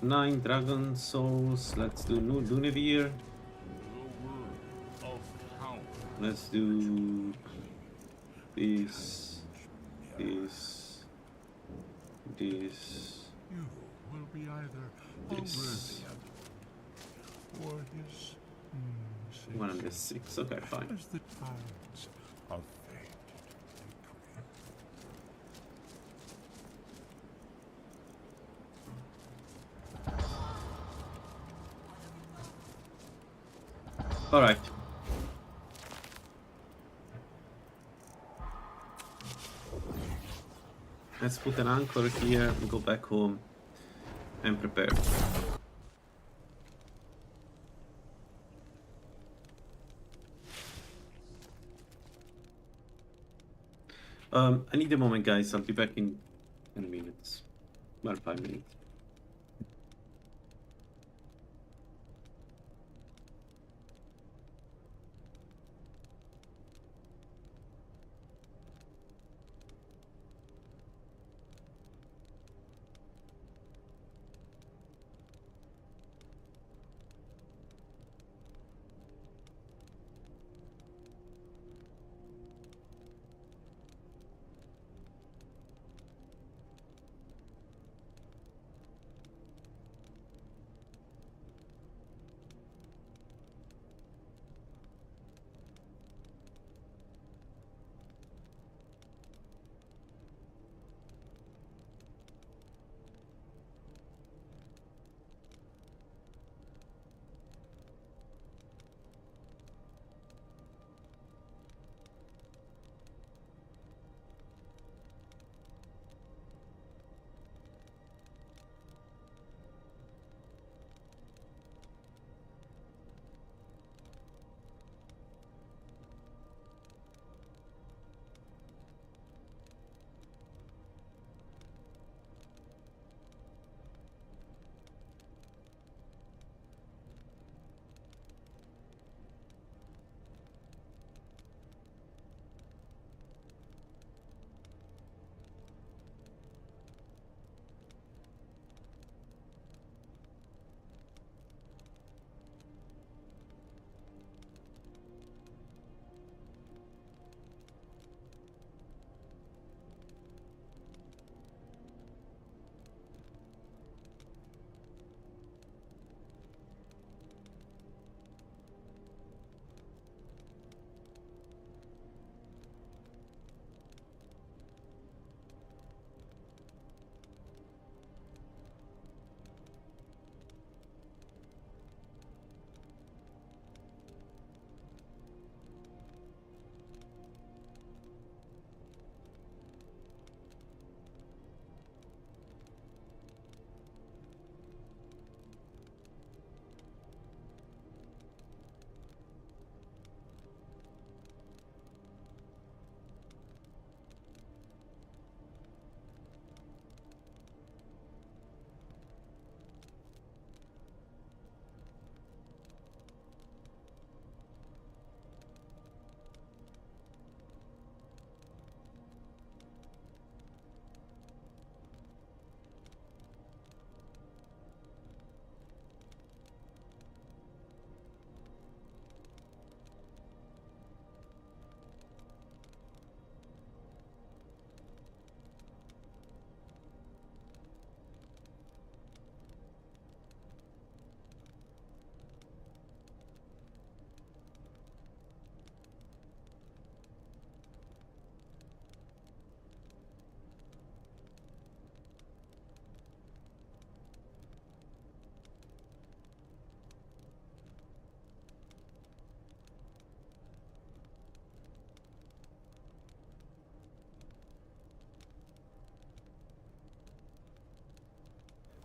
Nine dragon souls. Let's do Dunevere. The word of power. Let's do this, this, this, You will be either this. a worthy of his One and this 6. Okay, fine. as the tides of fate decree. All right. Let's put an anchor here and go back home and prepare. I need a moment, guys. I'll be back in 10 minutes. Well, 5 minutes.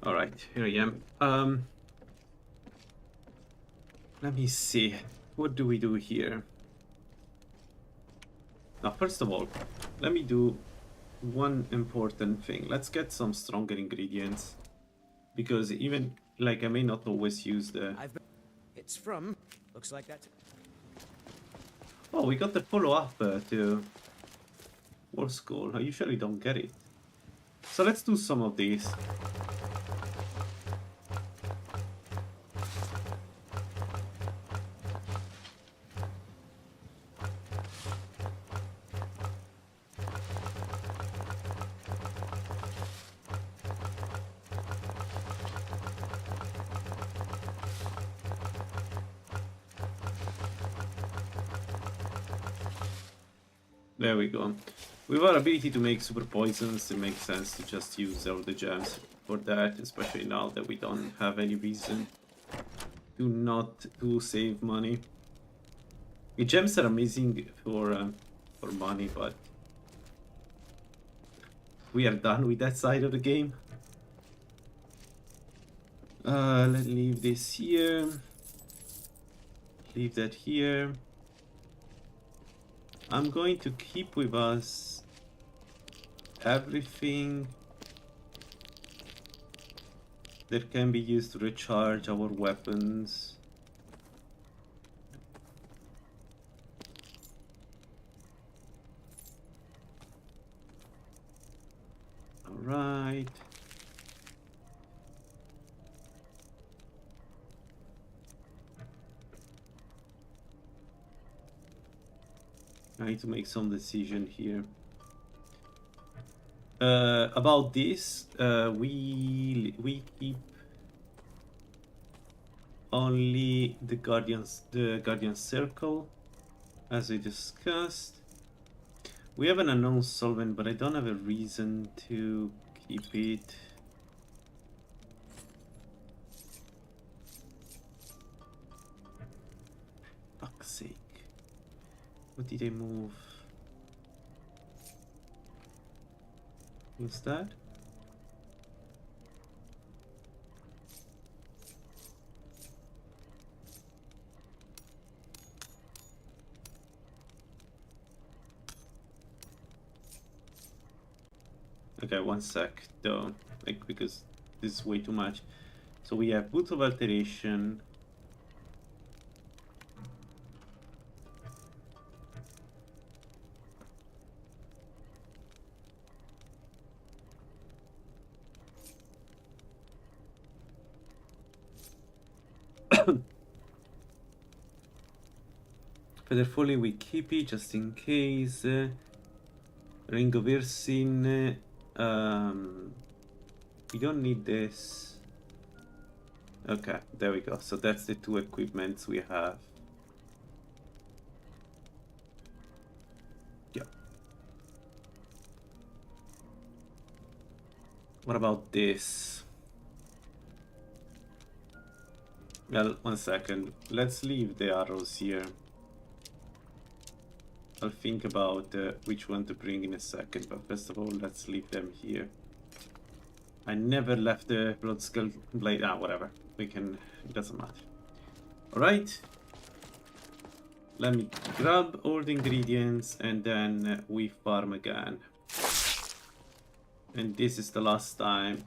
All right, here I am. Let me see. What do we do here? Now, first of all, let me do one important thing. Let's get some stronger ingredients. Because even, like, I may not always use the... It's from... Looks like that. Oh, we got the follow-up to War School. I usually don't get it. So let's do some of these. There we go. With our ability to make super poisons, it makes sense to just use all the gems for that, especially now that we don't have any reason to not to save money. The gems are amazing for money, but we are done with that side of the game. Let's leave this here. Leave that here. I'm going to keep with us everything that can be used to recharge our weapons. All right. I need to make some decision here. About this, we keep only the Guardian Circle, as we discussed. We have an unknown solvent, but I don't have a reason to keep it. Fuck's sake. What did I move? What's that? Okay, one sec though, like, because this is way too much. So we have Boot of Alteration. Feather Falling we keep it just in case. Ring of Irsin. We don't need this. Okay, there we go. So that's the two equipments we have. Yeah. What about this? Well, one second. Let's leave the arrows here. I'll think about which one to bring in a second, but first of all, let's leave them here. I never left the Blood Skull Blade. Ah, whatever. We can. It doesn't matter. Alright. Let me grab all the ingredients and then we farm again. And this is the last time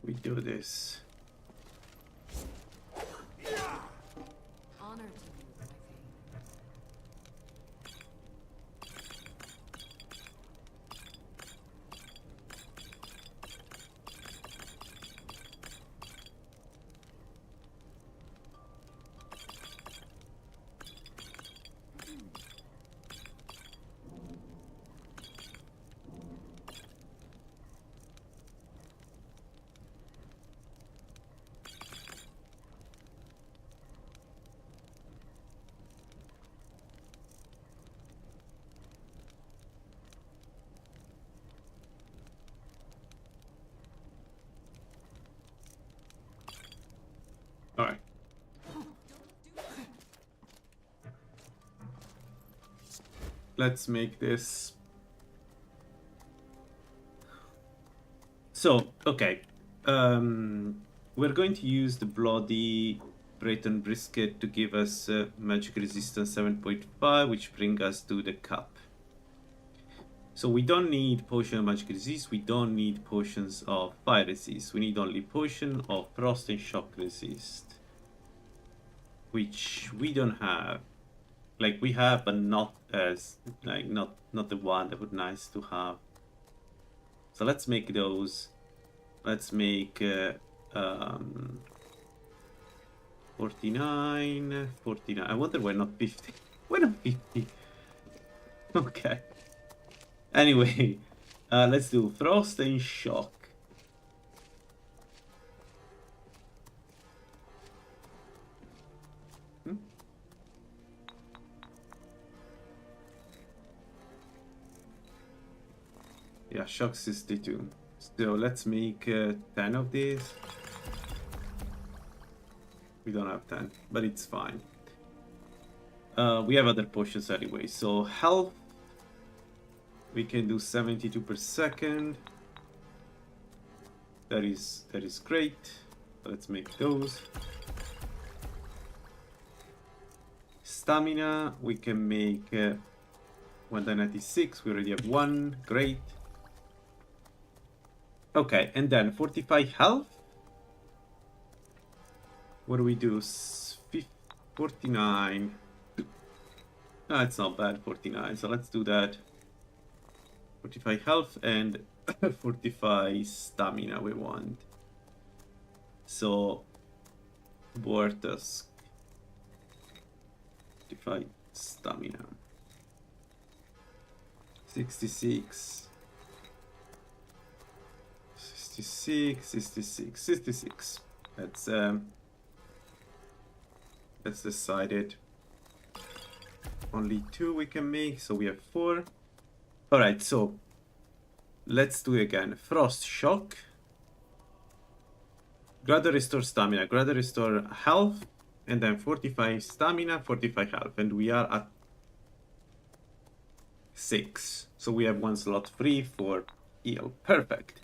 we do this. Honor to you, my king. Alright. Let's make this. So, okay. we're going to use the Bloody Breton Brisket to give us magic resistance 7.5, which brings us to the cup. So we don't need potion of magic resist, we don't need potions of fire resist, we need only potion of frost and shock resist. Which we don't have. Like we have, but not as, like not the one that would be nice to have. So let's make those. Let's make 49, 49. I wonder why not 50. Why not 50? Okay. Anyway, let's do frost and shock. Yeah, shock 62. So let's make 10 of these. We don't have 10, but it's fine. We have other potions anyway. So health, we can do 72 per second. That is great. Let's make those. Stamina, we can make 196. We already have one. Great. Okay, and then 45 health. What do we do? 49. No, it's not bad, 49. So let's do that. 45 health and 45 stamina we want. So, Bortusk. 45 stamina. 66. 66. That's decided. Only 2 we can make, so we have 4. Alright, so let's do it again. Frost shock. Gradual restore stamina, gradual restore health, and then 45 stamina, 45 health, and we are at 6. So we have 1 slot free for heal. Perfect.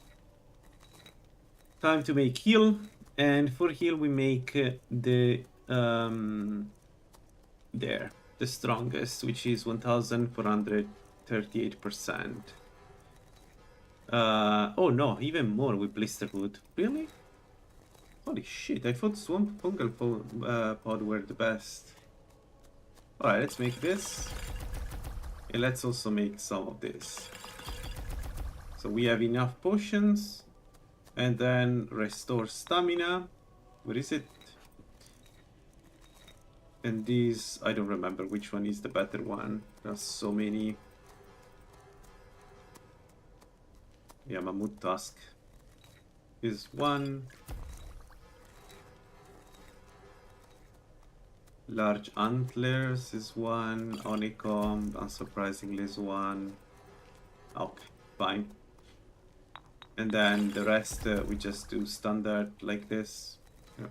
Time to make heal, and for heal we make the strongest, which is 1438%. Oh no, even more with Blisterwood. Really? Holy shit, I thought Swamp Fungal Pod were the best. Alright, let's make this. And let's also make some of this. So we have enough potions. And then restore stamina. Where is it? And these, I don't remember which one is the better one. There's so many. Yeah, Mammoth Tusk is one. Large Antlers is one. Honeycomb, unsurprisingly, is one. Okay, fine. And then the rest we just do standard like this. Yeah.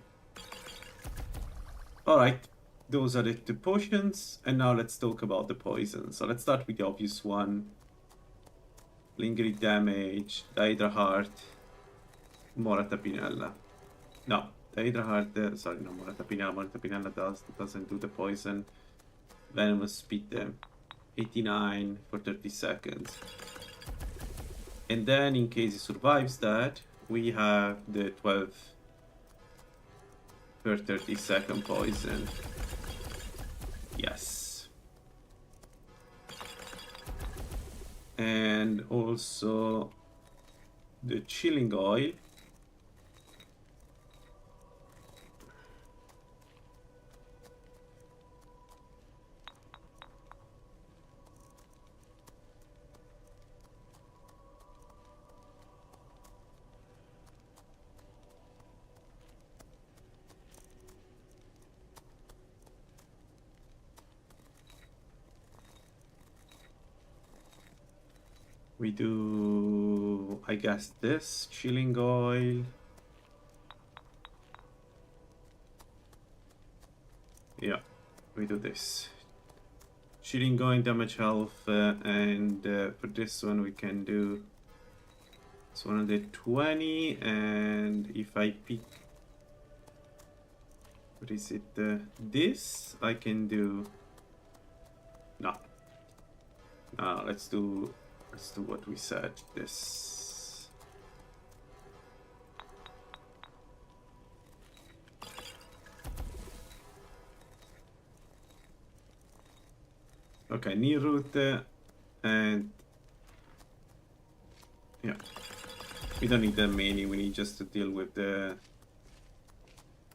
Alright, those are the 2 potions. And now let's talk about the poison. So let's start with the obvious one. Lingering damage, Hydra Heart, Morata Pinella. No, Hydra Heart, sorry, no, Morata Pinella. Morata Pinella doesn't do the poison. Venomous Spit, 89 for 30 seconds. And then, in case he survives that, we have the 12 per 30 second poison. Yes. And also the chilling oil. We do, I guess, this chilling oil. Yeah, we do this. Chilling oil, damage health, and for this one we can do it's 120, and if I pick What is it? This I can do. No. No, let's do what we said. This. Okay, near route and yeah. We don't need that many, we need just to deal with the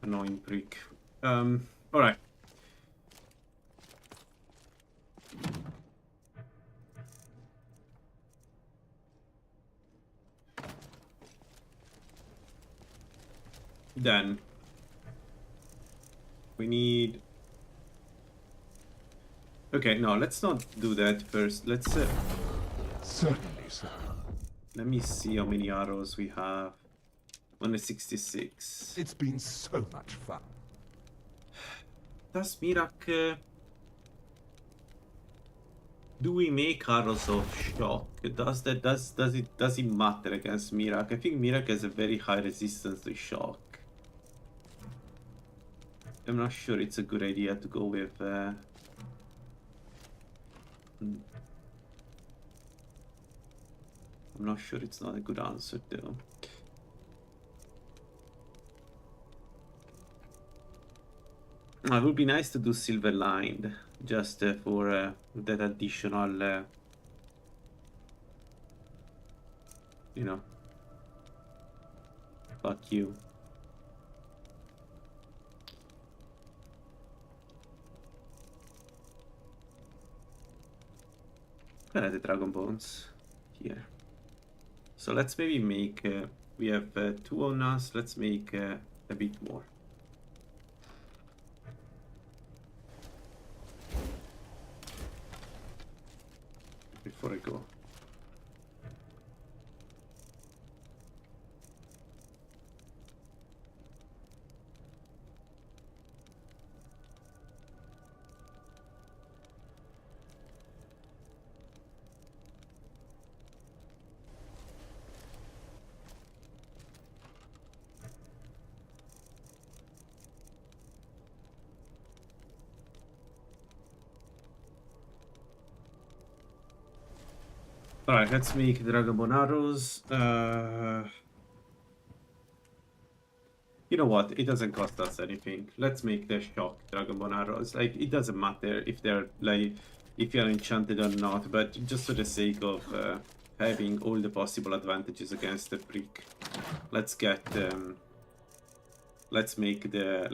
annoying prick. Alright. Then we need. Okay, no, let's not do that first. Let's Certainly, sir. let me see how many arrows we have. 166. It's been so much fun. Does Mirak do we make arrows of shock? Does it matter against Mirak? I think Mirak has a very high resistance to shock. I'm not sure it's a good idea to go with I'm not sure it's not a good answer though. It would be nice to do silver lined just for that additional you know, fuck you. Where are the dragon bones? Here. So let's maybe make, we have 2 on us, let's make a bit more. Before I go. Alright, let's make Dragonbone arrows. You know what? It doesn't cost us anything. Let's make the shock Dragonbone arrows. Like, it doesn't matter if they're like, if you're enchanted or not, but just for the sake of having all the possible advantages against the prick, let's get let's make the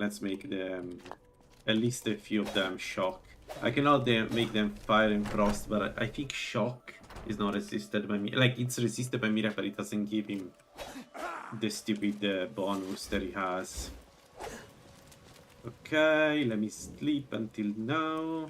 at least a few of them shock. I cannot make them fire and frost, but I think shock is not resisted by me. Like, it's resisted by Mira, but it doesn't give him the stupid bonus that he has. Okay, let me sleep until now.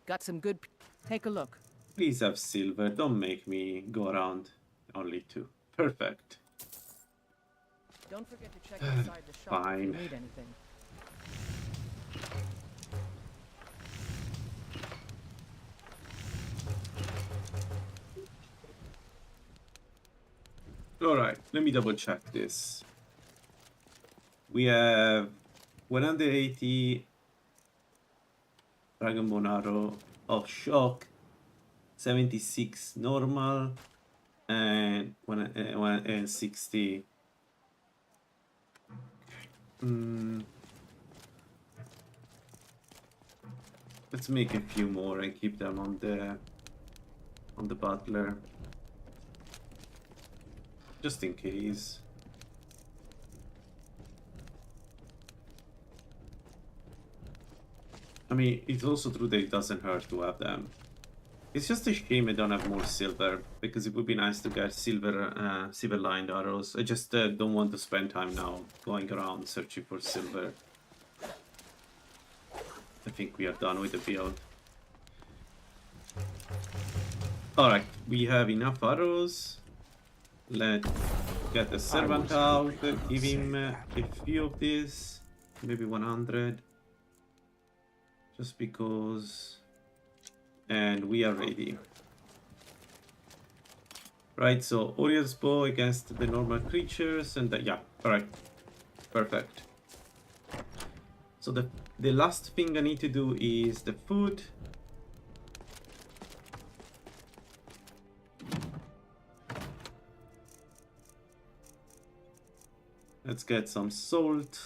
Got some good. Take a look. Please have silver. Don't make me go around only 2. Perfect. Don't forget to check inside the shop if Fine. you need anything. Alright, let me double check this. We have 180 Dragonbone arrow of shock, 76 normal, and 160. Let's make a few more and keep them on the butler, just in case. I mean, it's also true that it doesn't hurt to have them. It's just a shame I don't have more silver, because it would be nice to get silver lined arrows. I just don't want to spend time now going around searching for silver. I think we are done with the build. Alright, we have enough arrows. Let's get the servant out, give him a few of these, maybe 100. Just because. And we are ready. Right, so Orion's bow against the normal creatures, and yeah, alright. Perfect. So the last thing I need to do is the food. Let's get some salt.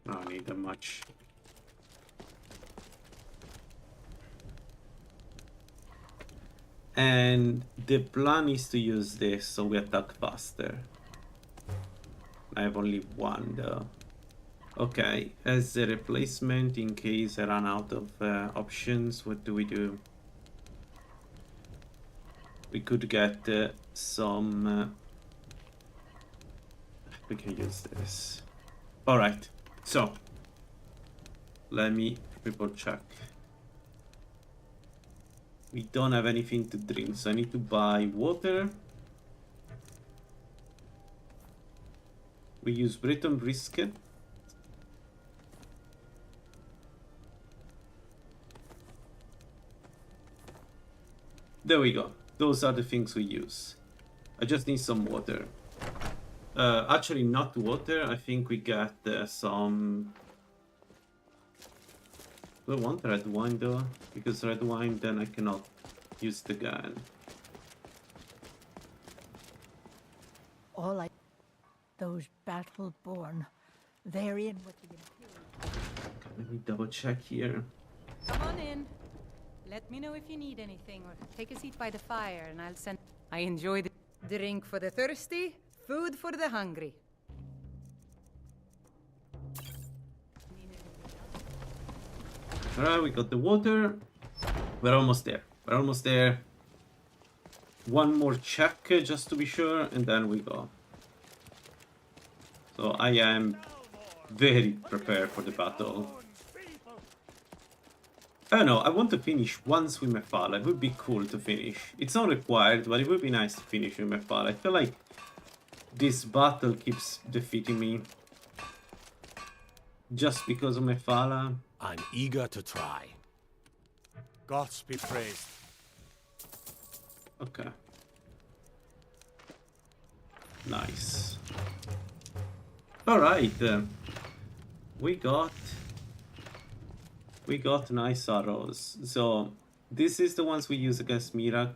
I don't need that much. And the plan is to use this so we attack faster. I have only one though. Okay, as a replacement in case I run out of options, what do? We could get some... we can use this. Alright, so let me triple check. We don't have anything to drink, so I need to buy water. We use Breton brisket. There we go. Those are the things we use. I just need some water. Actually, not water. I think we got some... Do I want red wine though? Because red wine, then I cannot use the gun. All I... Those battle-born. They're in with the Imperial. Let me double check here. Come on in. Let me know if you need anything, or take a seat by the fire, and I'll send... I enjoy the... Drink for the thirsty, food for the hungry. Alright, we got the water. We're almost there. We're almost there. One more check just to be sure, and then we go. So I am very prepared for the battle. I don't know, I want to finish once with Mephala. It would be cool to finish. It's not required, but it would be nice to finish with Mephala. I feel like this battle keeps defeating me. Just because of Mephala. I'm eager to try. Gods be praised. Okay. Nice. Alright. We got nice arrows. So this is the ones we use against Mirak.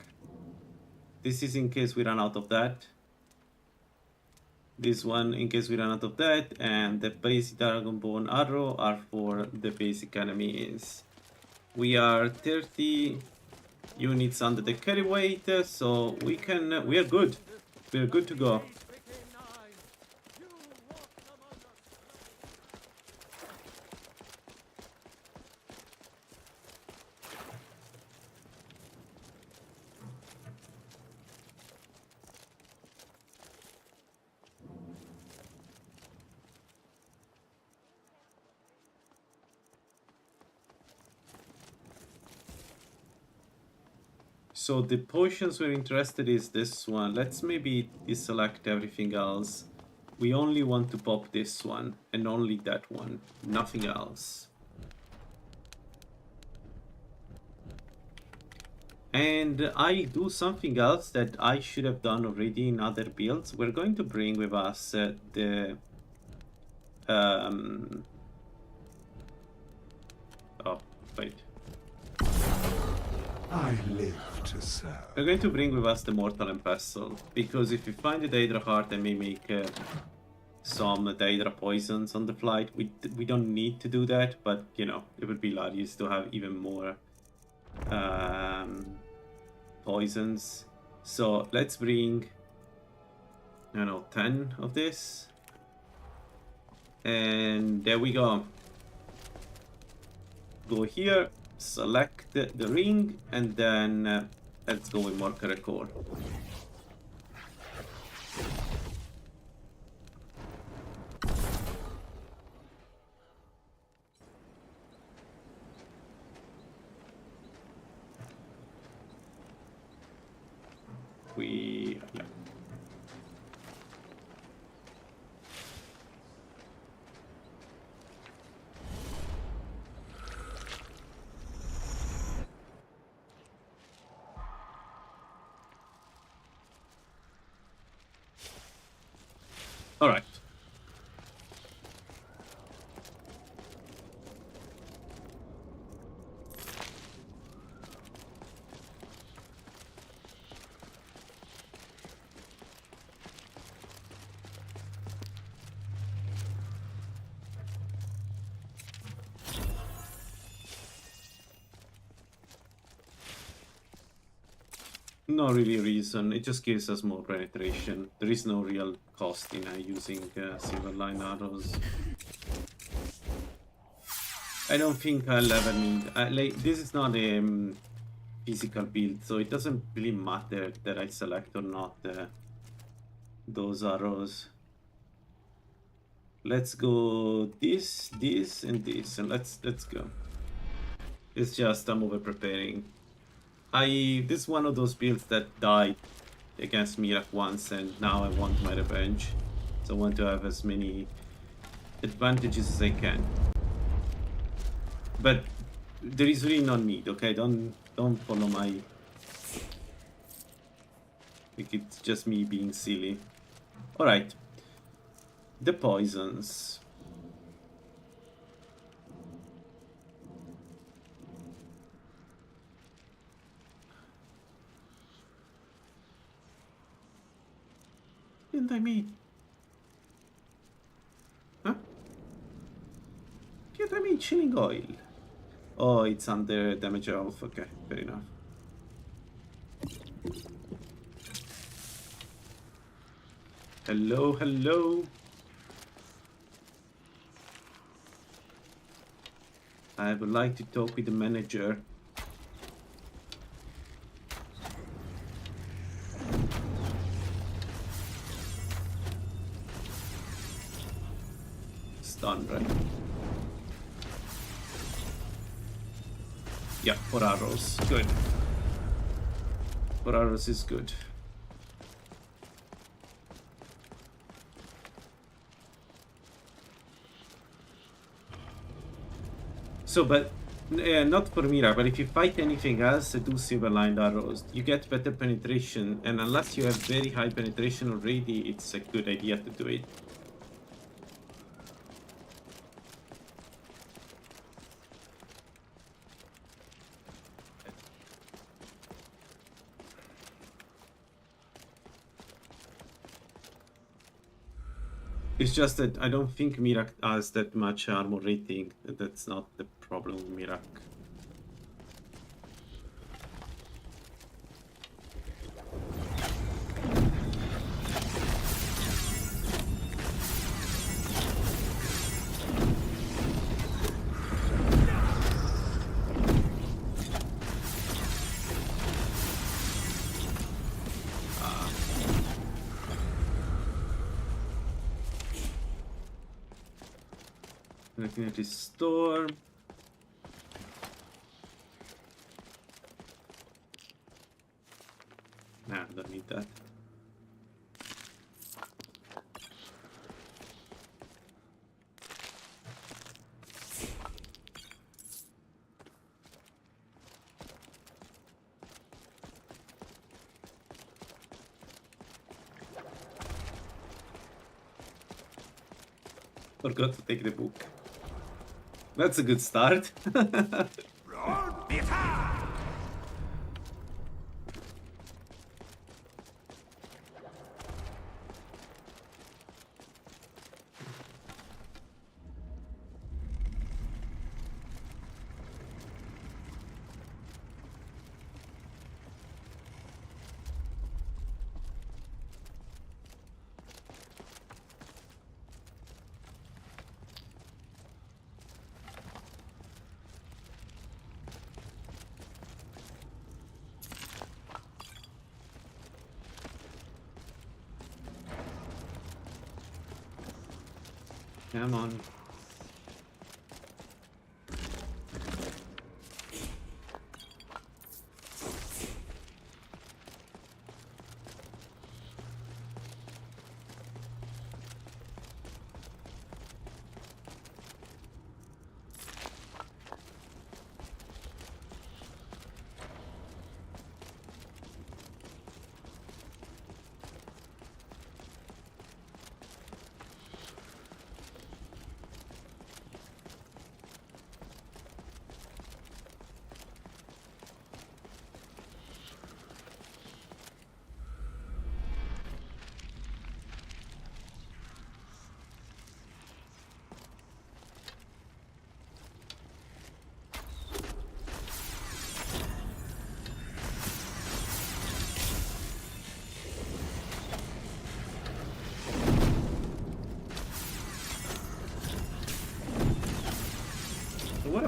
This is in case we run out of that. This one in case we run out of that, and the basic Dragonborn arrow are for the basic enemies. We are 30 units under the carry weight, so we are good. We are good to go. So the potions we're interested is this one. Let's maybe deselect everything else. We only want to pop this one and only that one, nothing else. And I do something else that I should have done already in other builds. We're going to bring with us the oh, wait. I live to serve. We're going to bring with us the Mortal and Pestle, because if we find the Daedra Heart, I may make some Daedra Poisons on the flight. We don't need to do that, but you know, it would be hilarious to have even more poisons. So let's bring, I don't know, 10 of this. And there we go. Go here. Select the ring, and then let's go with Marker Core. Yeah. All right. No really reason. It just gives us more penetration. There is no real cost in using silver line arrows. I don't think I'll ever need. Like, this is not a physical build, so it doesn't really matter that I select or not those arrows. Let's go this, and this, and let's go. It's just I'm over preparing. This is one of those builds that died against Mirak once, and now I want my revenge. So I want to have as many advantages as I can. But there is really no need, okay? Don't follow my... I think it's just me being silly. Alright. The poisons. Didn't I mean? Huh? Didn't I mean chilling oil? Oh, it's under damage health. Okay, fair enough. Hello, hello. I would like to talk with the manager. Stun, right? Yeah, 4 arrows. Good. 4 arrows is good. So, but not for Mira, but if you fight anything else, do silver lined arrows. You get better penetration, and unless you have very high penetration already, it's a good idea to do it. It's just that I don't think Mirak has that much armor rating. That's not the problem with Mirak. Looking at his store. Nah, don't need that. Forgot to take the book. That's a good start. Come on.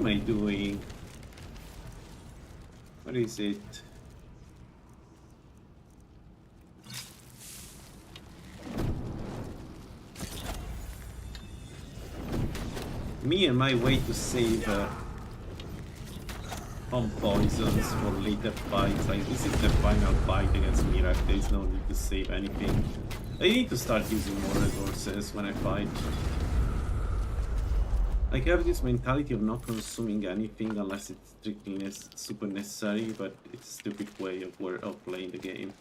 am I doing? What is it? Me and my way to save on poisons for later fights. Like, this is the final fight against Mirak. There's no need to save anything. I need to start using more resources when I fight. Like, I have this mentality of not consuming anything unless it's strictly super necessary, but it's a stupid way of playing the game.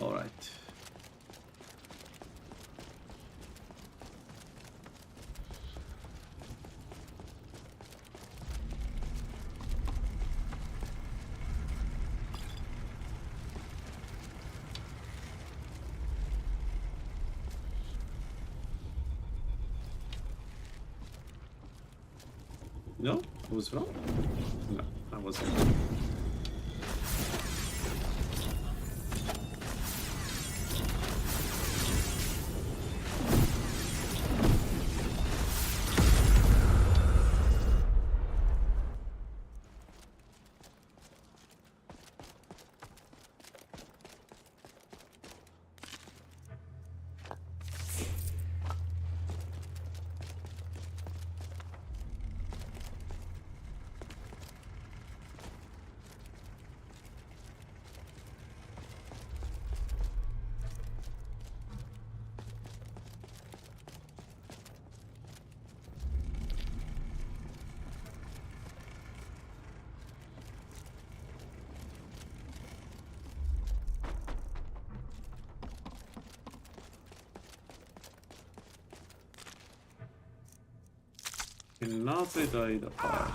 Alright. No? I was wrong? No, I wasn't. Another died apart.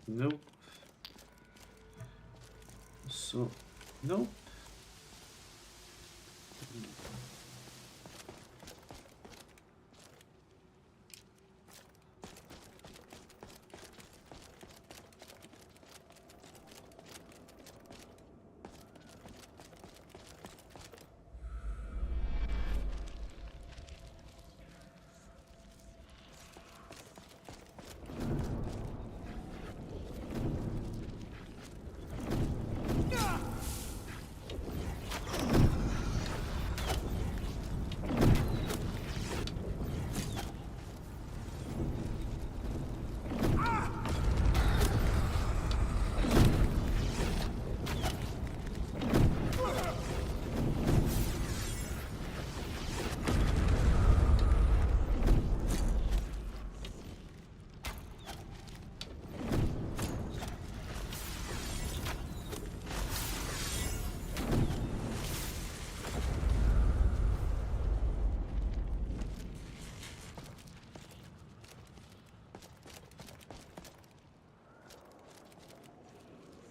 Nope. So, nope.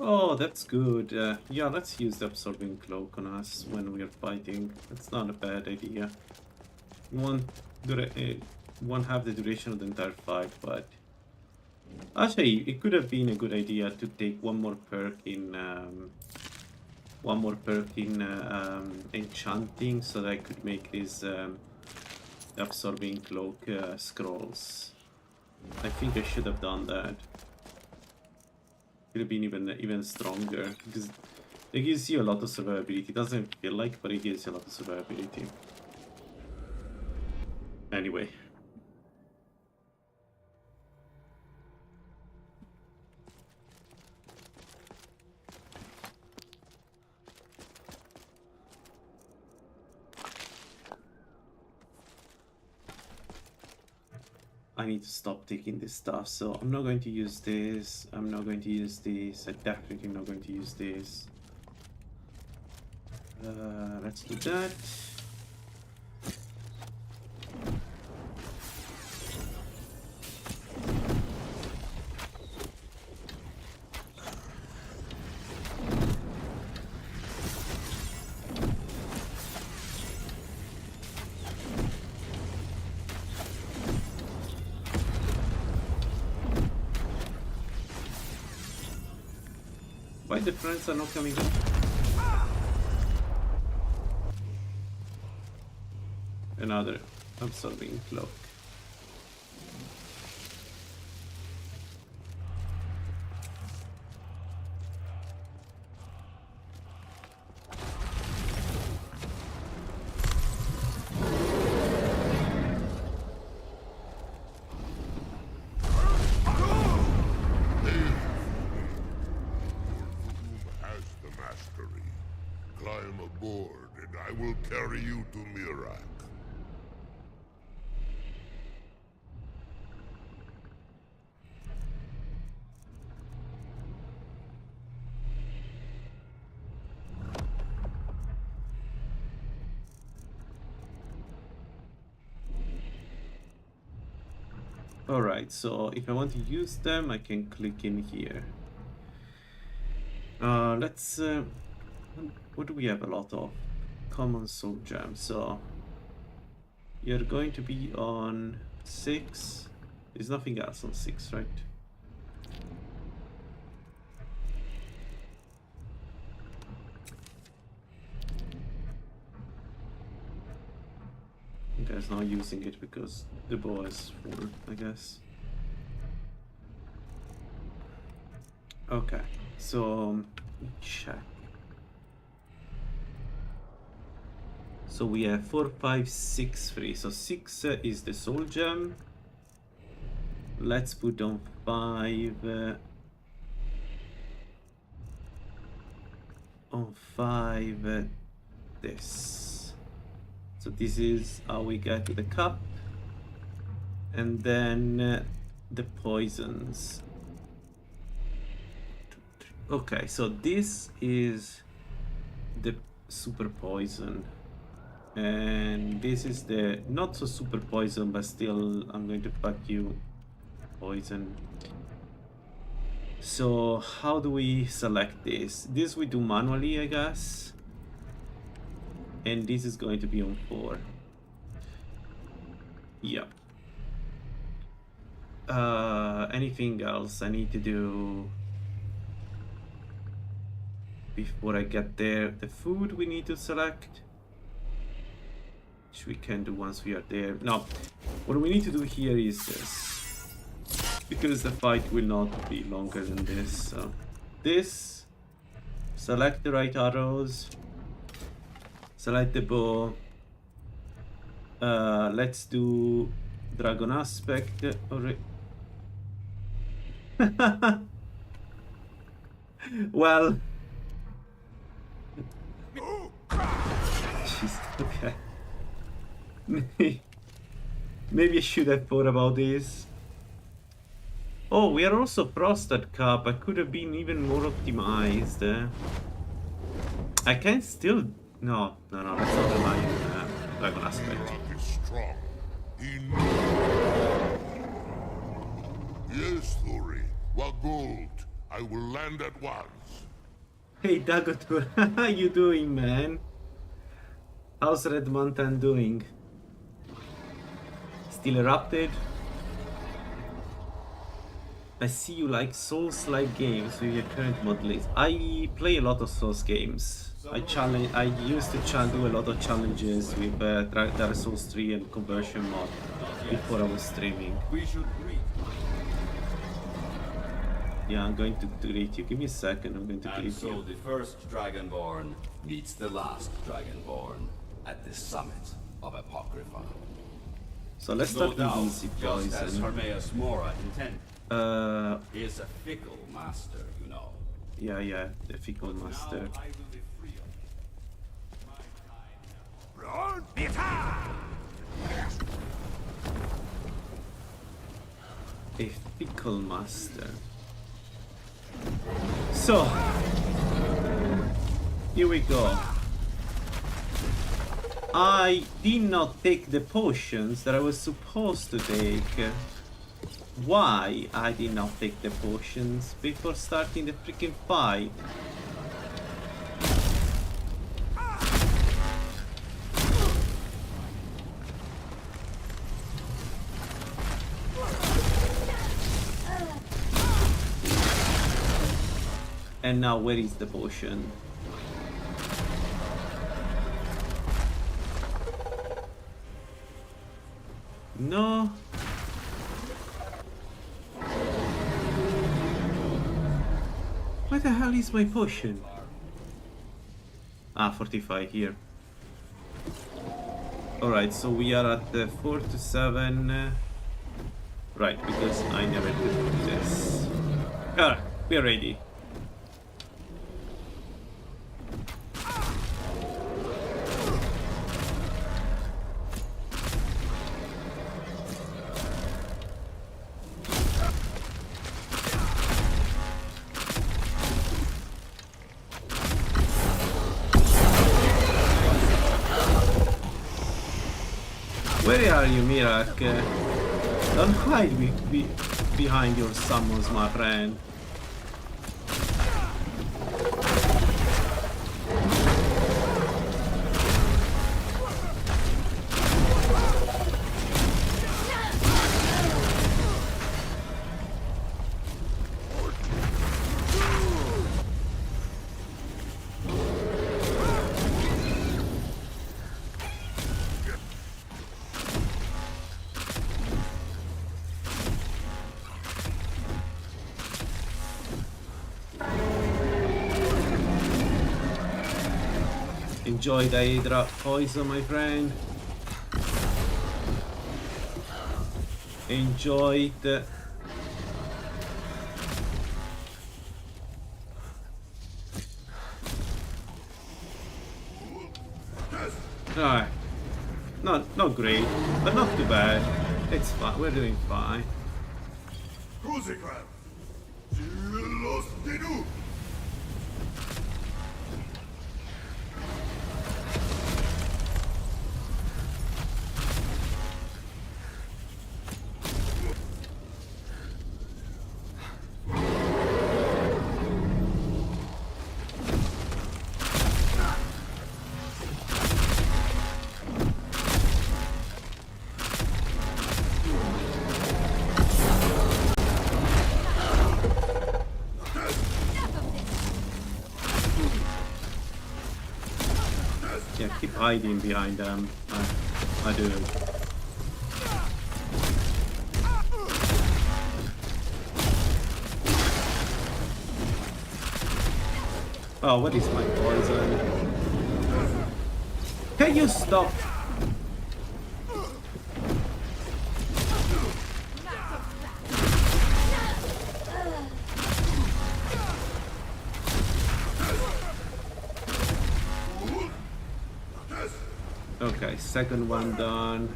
Oh, that's good. Yeah, let's use the absorbing cloak on us when we're fighting. That's not a bad idea. Won't have the duration of the entire fight, but actually, it could have been a good idea to take one more perk in enchanting, so that I could make these absorbing cloak scrolls. I think I should have done that. Could have been even stronger, because it gives you a lot of survivability. It doesn't feel like, but it gives you a lot of survivability. Anyway. I need to stop taking this stuff, so I'm not going to use this. I'm not going to use this. I'm definitely not going to use this. Let's do that. Why the friends are not coming in? Another absorbing cloak. Climb aboard, and I will carry you to Mirak. Alright, so if I want to use them, I can click in here. Let's... what do we have a lot of? Common soul gems. So you're going to be on 6. There's nothing else on 6, right? You guys not using it because the bow is full, I guess. Okay, so check. So we have 4, 5, 6 free. So 6 is the soul gem. Let's put on 5. On 5 this. So this is how we get the cup. And then the poisons. Okay, so this is the super poison. And this is the not so super poison, but still I'm going to fuck you poison. So how do we select this? This we do manually, I guess. And this is going to be on 4. Yeah. Anything else I need to do before I get there? The food we need to select, which we can do once we are there. Now, what we need to do here is this, because the fight will not be longer than this. So this, select the right arrows, select the bow. Let's do dragon aspect. Well, jeez, okay. Maybe I should have thought about this. Oh, we are also frosted cup. I could have been even more optimized. I can still... No, let's not rely on dragon aspect. Mirak is strong. Yes, Thori. Wagold. I will land at once. Hey Dagotur, how you doing, man? How's Red Mountain doing? Still erupted? I see you like Souls-like games with your current mod list. I play a lot of Souls games. I used to do a lot of challenges with Dark Souls 3 and conversion mod before I was streaming. We should greet. Yeah, I'm going to greet you. Give me a second, I'm going to And greet so you. the first Dragonborn meets the last Dragonborn at the summit of Apocrypha. So let's No start doubt, with easy just as poison. Hermaeus Mora intended. He is a fickle master, you know. Yeah, the fickle master. Now I will be free of you. My time now. A fickle master. So, here we go. I did not take the potions that I was supposed to take. Why I did not take the potions before starting the freaking fight? And now where is the potion? No. Where the hell is my potion? Ah, 45 here. Alright, so we are at the 4 to 7. Right, because I never did this. Alright, we are ready. Where are you, Mirak? Don't hide behind your summons, my friend. Enjoy the Hydra poison, my friend. Enjoy it. Alright. Not great, but not too bad. It's fine. We're doing fine. Yeah, keep hiding behind them. I do. Oh, what is my poison? Can you stop? Okay, second one done.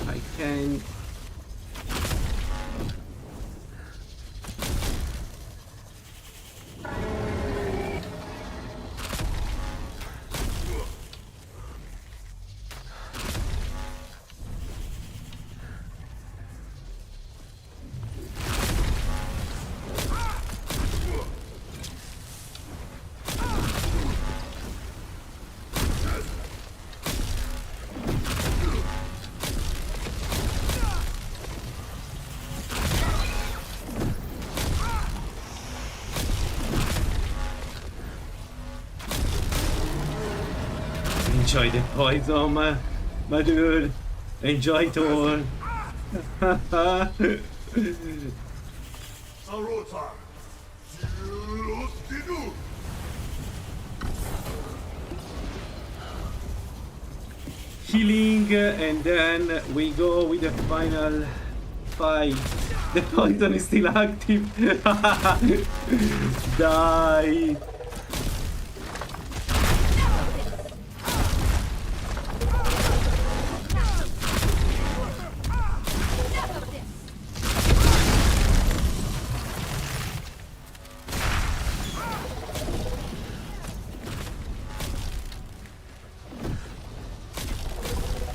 I can Enjoy the poison, my dude. Enjoy it all. Sarotar, Silotinu. Healing, and then we go with the final fight. The poison is still active. Die.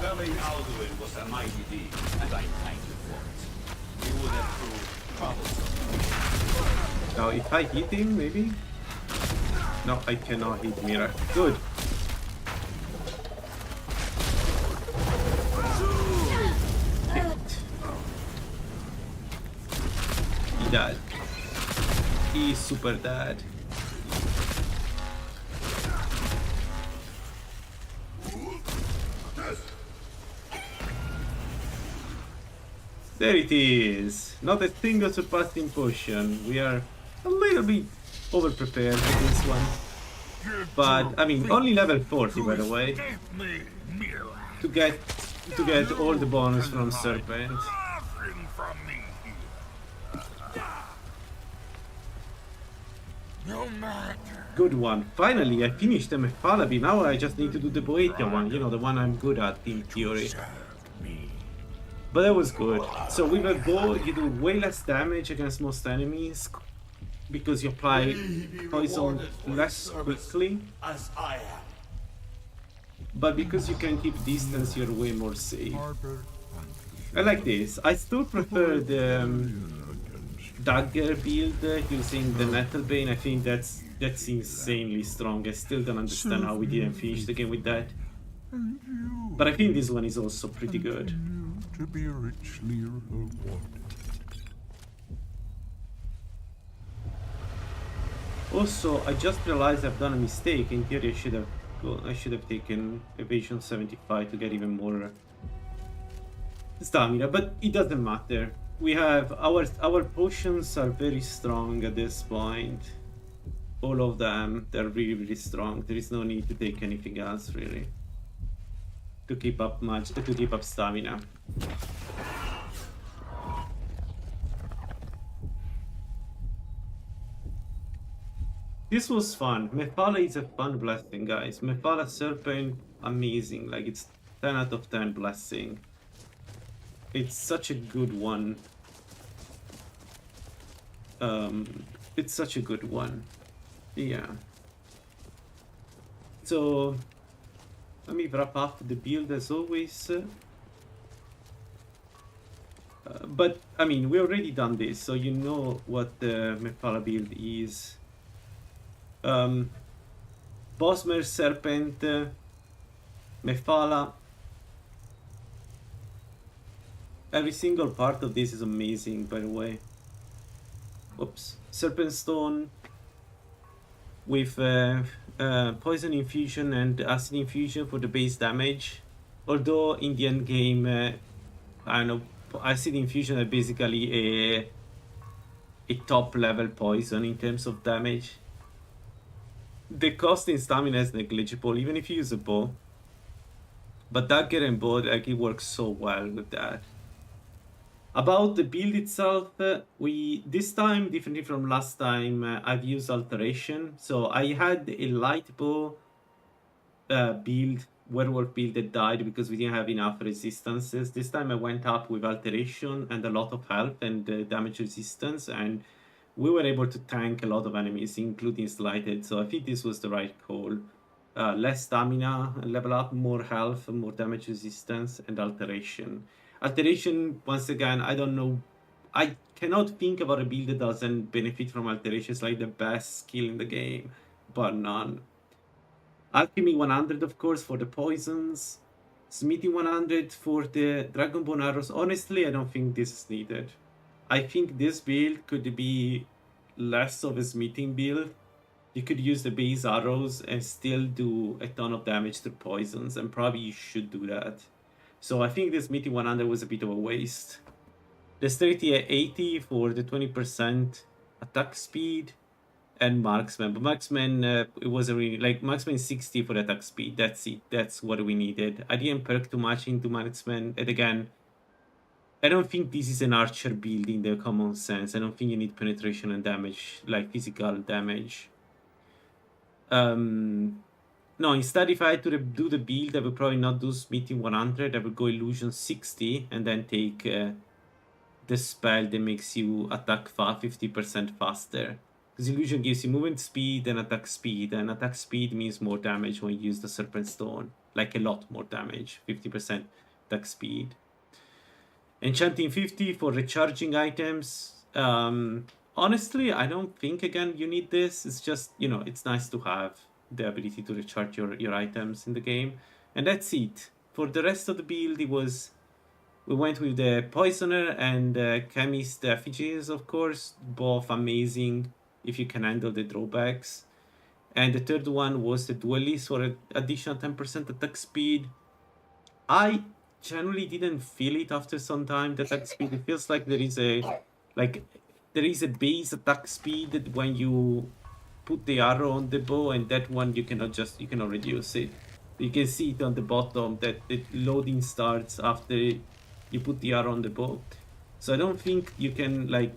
Felling Alduin was a mighty deed, and I thank you for it. You would have proved troublesome. Now, if I hit him, maybe? No, I cannot hit Mira. Good. He died. He's super dead. There it is. Not a single surpassing potion. We are a little bit over-prepared for this one. But, I mean, only level 40 by the way. To get all the bonus from Serpent. Good one. Finally, I finished the Mephala. Now I just need to do the Boetia one. You know, the one I'm good at in theory. But that was good. So with a bow, you do way less damage against most enemies because you apply poison less quickly. As I am. But because you can keep distance, you're way more safe. I like this. I still prefer the dagger build using the Nettlebane. I think that's insanely strong. I still don't understand how we didn't finish the game with that. But I think this one is also pretty good. To be richly rewarded. Also, I just realized I've done a mistake. In theory, I should have taken evasion 75 to get even more stamina, but it doesn't matter. We have our potions are very strong at this point. All of them, they're really strong. There is no need to take anything else really to keep up stamina. This was fun. Mephala is a fun blessing, guys. Mephala Serpent, amazing. Like, it's 10 out of 10 blessing. It's such a good one. It's such a good one. Yeah. So, let me wrap up the build as always. But, I mean, we already done this, so you know what the Mephala build is. Bosmer, Serpent, Mephala. Every single part of this is amazing, by the way. Oops. Serpent Stone with Poison Infusion and Acid Infusion for the base damage. Although in the end game, I don't know, Acid Infusion is basically a top level poison in terms of damage. The cost in stamina is negligible, even if you use a bow. But dagger and bow, like, it works so well with that. About the build itself, this time, differently from last time, I've used alteration. So I had a light bow build, werewolf build that died because we didn't have enough resistances. This time I went up with alteration and a lot of health and damage resistance, and we were able to tank a lot of enemies, including slighted. So I think this was the right call. Less stamina, level up, more health, more damage resistance, and alteration. Alteration, once again, I don't know. I cannot think about a build that doesn't benefit from alteration. It's like the best skill in the game, but none. Alchemy 100, of course, for the poisons. Smithing 100 for the Dragonbone arrows. Honestly, I don't think this is needed. I think this build could be less of a smithing build you could use the base arrows and still do a ton of damage to poisons, and probably you should do that. So I think this meeting 100 was a bit of a waste. Dexterity at 80 for the 20% attack speed, and marksman. But marksman, it wasn't really like marksman 60 for the attack speed. That's it. That's what we needed. I didn't perk too much into marksman. And again, I don't think this is an archer build in the common sense. I don't think you need penetration and damage, like physical damage. No, instead, if I had to do the build, I would probably not do Smithing 100. I would go Illusion 60 and then take the spell that makes you attack 50% faster. Because Illusion gives you movement speed and attack speed means more damage when you use the Serpent Stone. Like a lot more damage, 50% attack speed. Enchanting 50 for recharging items. Honestly, I don't think, again, you need this. It's just, you know, it's nice to have the ability to recharge your items in the game. And that's it. For the rest of the build, we went with the Poisoner and Chemist Effigies, of course. Both amazing if you can handle the drawbacks. And the third one was the Duelist for an additional 10% attack speed. I generally didn't feel it after some time, the attack speed. It feels like there is a base attack speed that when you put the arrow on the bow, and that one you cannot reduce it. You can see it on the bottom that the loading starts after you put the arrow on the bow. So I don't think you can, like,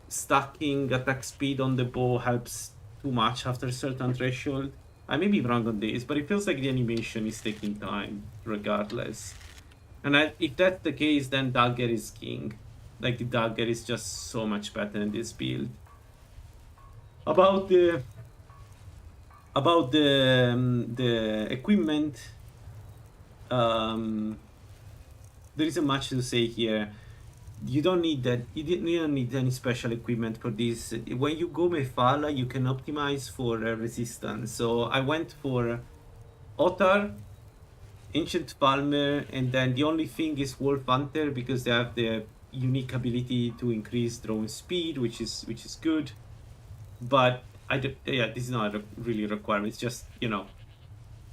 stacking attack speed on the bow helps too much after a certain threshold. I may be wrong on this, but it feels like the animation is taking time regardless. And if that's the case, then Dagger is king. Like, the Dagger is just so much better in this build. About the equipment, there isn't much to say here. You don't need that. You don't need any special equipment for this. When you go Mephala, you can optimize for resistance. So I went for Otar, Ancient Palmer, and then the only thing is Wolf Hunter, because they have the unique ability to increase drone speed, which is good. But this is not really a requirement. It's just, you know,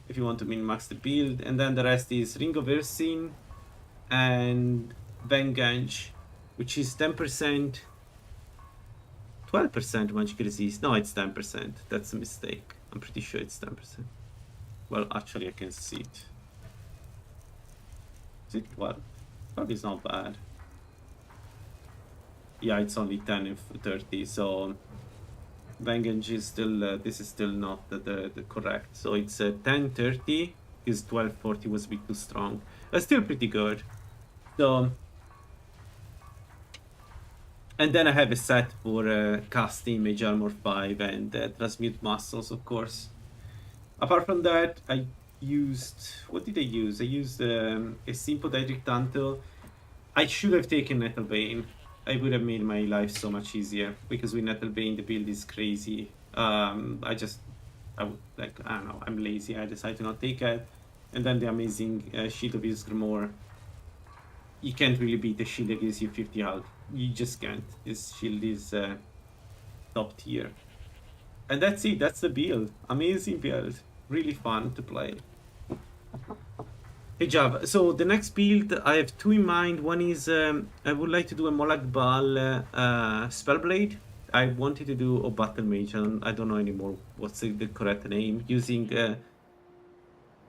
if you want to min-max the build. And then the rest is Ring of Ersin and Vengeance, which is 10%, 12% magic resist. No, it's 10%. That's a mistake. I'm pretty sure it's 10%. Well, actually, I can see it. Is it 12? Probably it's not bad. Yeah, it's only 10 and 30, so Vengeance is still, this is still not the correct. So it's 10, 30, because 12, 40 was a bit too strong. But still pretty good. So, and then I have a set for casting Mage Armor 5 and Transmute Muscles, of course. Apart from that, I used, what did I use? I used a simple Daedric Tantle. I should have taken Nettlebane. I would have made my life so much easier, because with Nettlebane the build is crazy. I don't know, I'm lazy. I decided to not take it. And then the amazing Shield of Ysgramor. You can't really beat the shield that gives you 50 health. You just can't. This shield is top tier. And that's it. That's the build. Amazing build. Really fun to play. Hey Jav, so the next build, I have two in mind. One is, I would like to do a Molag Bal Spellblade. I wanted to do a Battle Mage, and I don't know anymore what's the correct name. Using,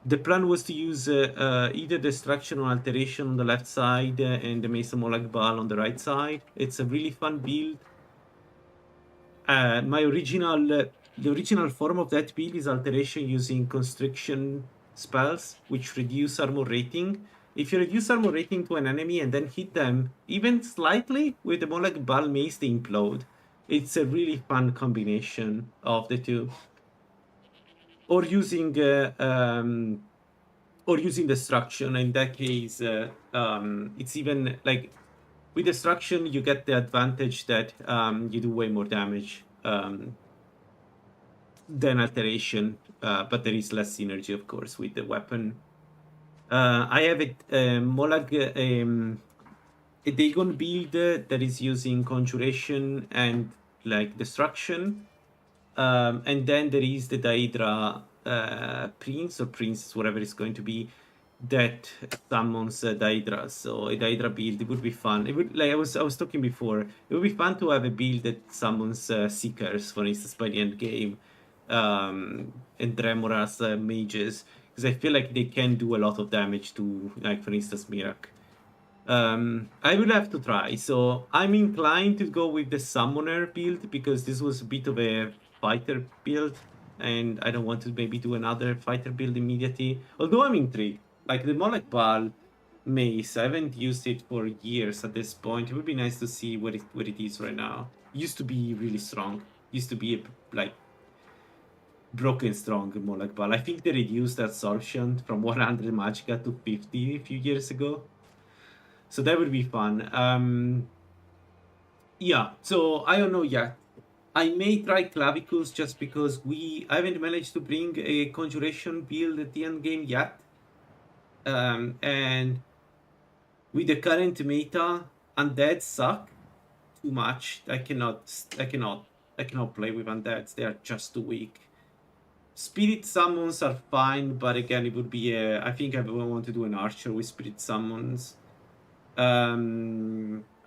the plan was to use either Destruction or Alteration on the left side and the Mace of Molag Bal on the right side. It's a really fun build. The original form of that build is Alteration using Constriction spells, which reduce armor rating. If you reduce armor rating to an enemy and then hit them even slightly with the Molag Bal Mace, they implode. It's a really fun combination of the two. Or using Destruction. In that case, it's even like with Destruction you get the advantage that you do way more damage than Alteration, but there is less synergy, of course, with the weapon. I have a Dagon build that is using Conjuration and like Destruction. And then there is the Daedra prince or princess, whatever it's going to be, that summons Daedra. So a Daedra build, it would be fun. It would, like I was talking before, it would be fun to have a build that summons Seekers, for instance, by the end game, and Dremoras mages, because I feel like they can do a lot of damage to, like, for instance, Mirak. I will have to try. So I'm inclined to go with the Summoner build, because this was a bit of a fighter build, and I don't want to maybe do another fighter build immediately. Although I'm intrigued. Like the Molgoth mace, I haven't used it for years at this point. It would be nice to see what it is right now. It used to be really strong. Used to be like broken strong Molgoth. I think they reduced absorption from 100 Magicka to 50 a few years ago. So that would be fun. Yeah, so I don't know yet. I may try Clavicus just because I haven't managed to bring a Conjuration build at the end game yet. And with the current meta, Undead suck too much. I cannot play with Undeads. They are just too weak. Spirit Summons are fine, but again, it would be I think I want to do an Archer with Spirit Summons.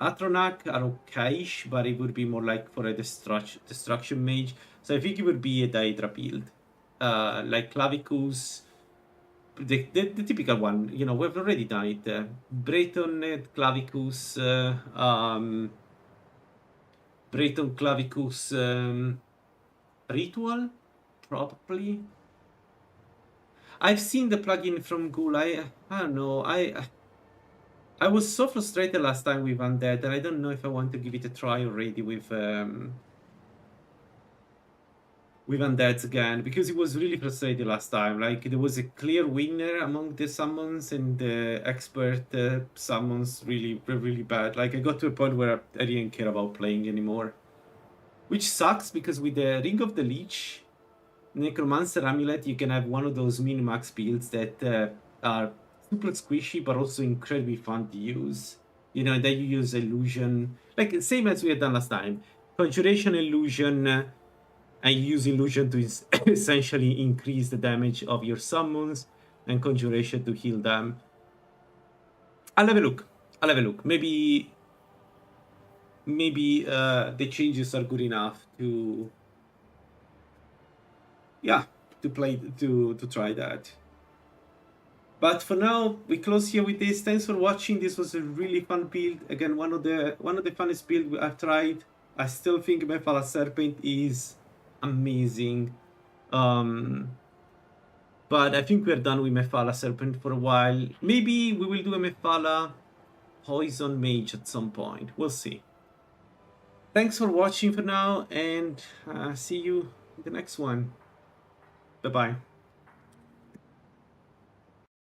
Atronak are okay-ish, but it would be more like for a Destruction Mage. So I think it would be a Daedra build. Like Clavicus, the typical one, you know, we've already done it. Breton Clavicus, Ritual, probably. I've seen the plugin from Ghoul. I don't know. I was so frustrated last time with Undead, and I don't know if I want to give it a try already with Undeads again, because it was really frustrating last time. Like, there was a clear winner among the summons, and the expert summons were really bad. Like, I got to a point where I didn't care about playing anymore. Which sucks, because with the Ring of the Leech, Necromancer Amulet, you can have one of those min-max builds that are super squishy, but also incredibly fun to use. You know, and then you use Illusion, like same as we had done last time. Conjuration, Illusion, and you use Illusion to essentially increase the damage of your summons, and Conjuration to heal them. I'll have a look. Maybe the changes are good enough to try that. But for now, we close here with this. Thanks for watching. This was a really fun build. Again, one of the funnest builds I've tried. I still think Mephala Serpent is amazing. But I think we're done with Mephala Serpent for a while. Maybe we will do a Mephala Poison Mage at some point. We'll see. Thanks for watching for now, and see you in the next one. Bye-bye.